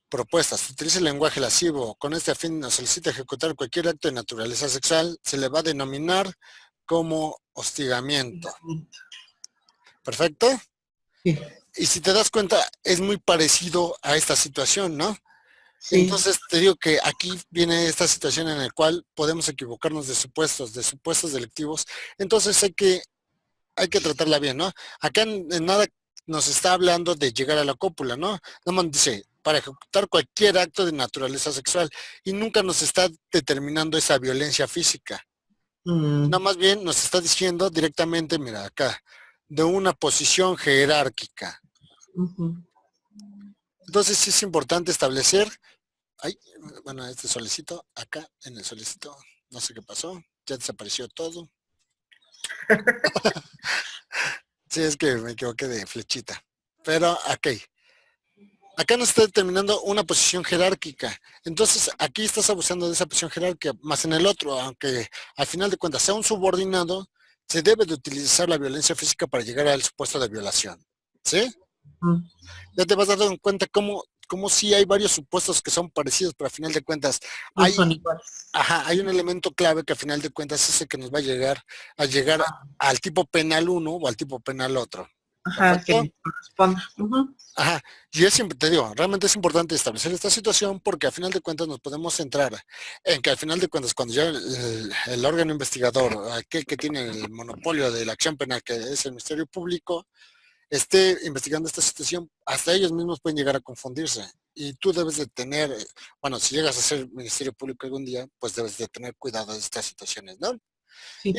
propuesta, si utiliza el lenguaje lascivo con este fin nos solicita ejecutar cualquier acto de naturaleza sexual, se le va a denominar como hostigamiento. ¿Perfecto? Sí. Y si te das cuenta, es muy parecido a esta situación, ¿no? Sí. Entonces te digo que aquí viene esta situación en la cual podemos equivocarnos de supuestos delictivos. Entonces hay que tratarla bien, ¿no? Acá en nada nos está hablando de llegar a la cópula, ¿no? Nada más dice, para ejecutar cualquier acto de naturaleza sexual y nunca nos está determinando esa violencia física. Nada más bien nos está diciendo directamente, mira acá, de una posición jerárquica. Entonces sí es importante establecer, bueno, este solicito, acá en el solicito, no sé qué pasó, ya desapareció todo. Sí, es que me equivoqué de flechita. Pero aquí. Acá nos está determinando una posición jerárquica. Entonces, aquí estás abusando de esa posición jerárquica, más en el otro, aunque al final de cuentas sea un subordinado, se debe de utilizar la violencia física para llegar al supuesto de violación. ¿Sí? Ya te vas dando cuenta cómo sí hay varios supuestos que son parecidos, pero al final de cuentas No hay, son iguales. hay un elemento clave que al final de cuentas es el que nos va a llegar al tipo penal uno o al tipo penal otro. Ajá, que ¿Perfecto? le corresponda. Ajá, y es siempre, te digo, realmente es importante establecer esta situación porque al final de cuentas nos podemos centrar en que al final de cuentas cuando ya el órgano investigador, aquel que tiene el monopolio de la acción penal, que es el Ministerio Público, esté investigando esta situación, hasta ellos mismos pueden llegar a confundirse. Y tú debes de tener, bueno, si llegas a ser Ministerio Público algún día, pues debes de tener cuidado de estas situaciones, ¿no? Sí,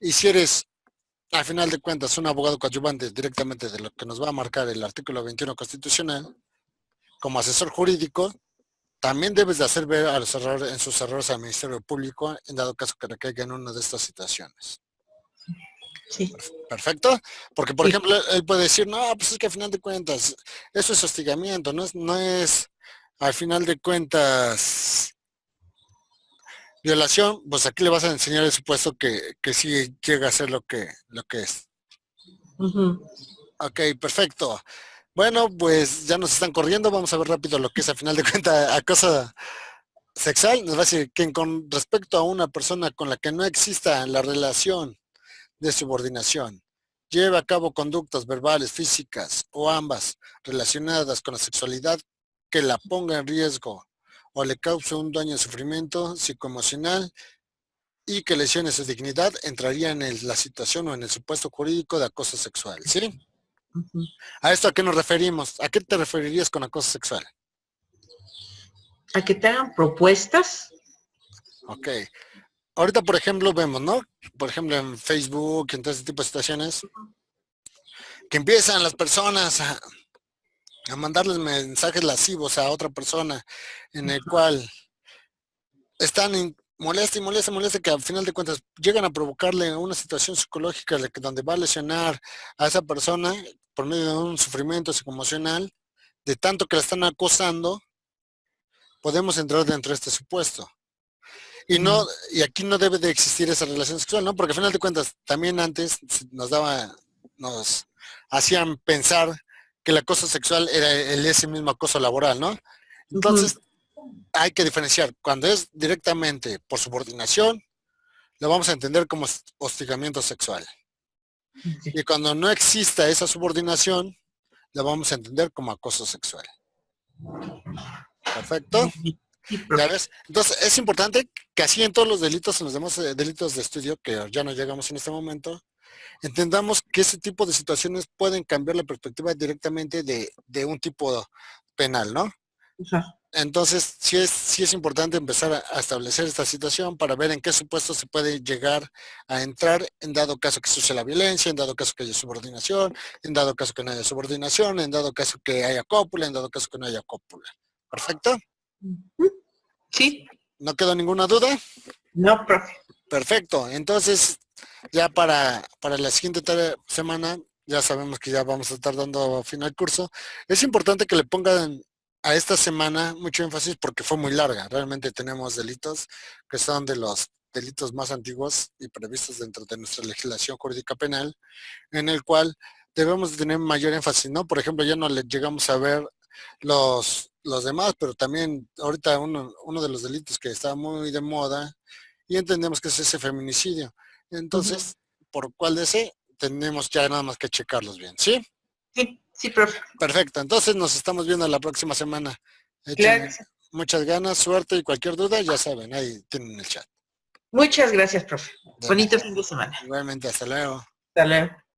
Y, y si eres, al final de cuentas, un abogado coadyuvante directamente de lo que nos va a marcar el artículo 21 constitucional, como asesor jurídico, también debes de hacer ver a los errores, en sus errores al Ministerio Público, en dado caso que recaiga en una de estas situaciones. sí, Perfecto, porque por sí. ejemplo él puede decir, no, pues es que al final de cuentas eso es hostigamiento, no es al final de cuentas violación, pues aquí le vas a enseñar el supuesto que sí llega a ser lo que es. Ujú. Ok, perfecto. Bueno, pues ya nos están corriendo, vamos a ver rápido lo que es al final de cuentas acoso sexual. Nos va a decir que con respecto a una persona con la que no exista la relación de subordinación, lleva a cabo conductas verbales, físicas o ambas relacionadas con la sexualidad que la ponga en riesgo o le cause un daño o sufrimiento psicoemocional y que lesione su dignidad, entraría en la situación o en el supuesto jurídico de acoso sexual, ¿sí? Ujú. ¿A esto a qué nos referimos? ¿A qué te referirías con acoso sexual? A que te hagan propuestas. Ok. Ahorita, por ejemplo, vemos, ¿no? Por ejemplo, en Facebook, en todo este tipo de situaciones, que empiezan las personas a mandarles mensajes lascivos a otra persona en el cual están molesta y molesta, molesta, que al final de cuentas llegan a provocarle una situación psicológica donde va a lesionar a esa persona por medio de un sufrimiento psicoemocional, de tanto que la están acosando, podemos entrar dentro de este supuesto. Y no, y aquí no debe de existir esa relación sexual, ¿no? Porque al final de cuentas, también antes nos hacían pensar que el acoso sexual era ese mismo acoso laboral, ¿no? Ujú. Entonces, hay que diferenciar. Cuando es directamente por subordinación, lo vamos a entender como hostigamiento sexual. Y cuando no exista esa subordinación, lo vamos a entender como acoso sexual. Perfecto. Sí, ¿Ya profe. ves? Entonces, es importante que así en todos los delitos, en los demás delitos de estudio, que ya no llegamos en este momento, entendamos que ese tipo de situaciones pueden cambiar la perspectiva directamente de un tipo penal, ¿no? Ajá. Entonces, sí es importante empezar a establecer esta situación para ver en qué supuesto se puede llegar a entrar en dado caso que suceda la violencia, en dado caso que haya subordinación, en dado caso que no haya subordinación, en dado caso que haya cópula, en dado caso que no haya cópula. ¿Perfecto? Ujú. Sí, ¿No quedó ninguna duda? no, profe. Perfecto. Entonces, ya para la siguiente semana, ya sabemos que ya vamos a estar dando fin al curso. Es importante que le pongan a esta semana mucho énfasis porque fue muy larga. Realmente tenemos delitos que son de los delitos más antiguos y previstos dentro de nuestra legislación jurídica penal, en el cual debemos de tener mayor énfasis, ¿no? Por ejemplo, ya no le llegamos a ver los demás, pero también ahorita uno de los delitos que está muy de moda y entendemos que es ese feminicidio. Ujú. Entonces, por cuál de ese, tenemos ya nada más que checarlos bien, ¿sí? Sí, sí, profe. Perfecto, entonces nos estamos viendo la próxima semana. Claro que Echen sí. muchas ganas, suerte y cualquier duda, ya saben, ahí tienen el chat. Muchas gracias, profe. De Bonito nada. fin de semana. Igualmente, hasta luego. Hasta luego.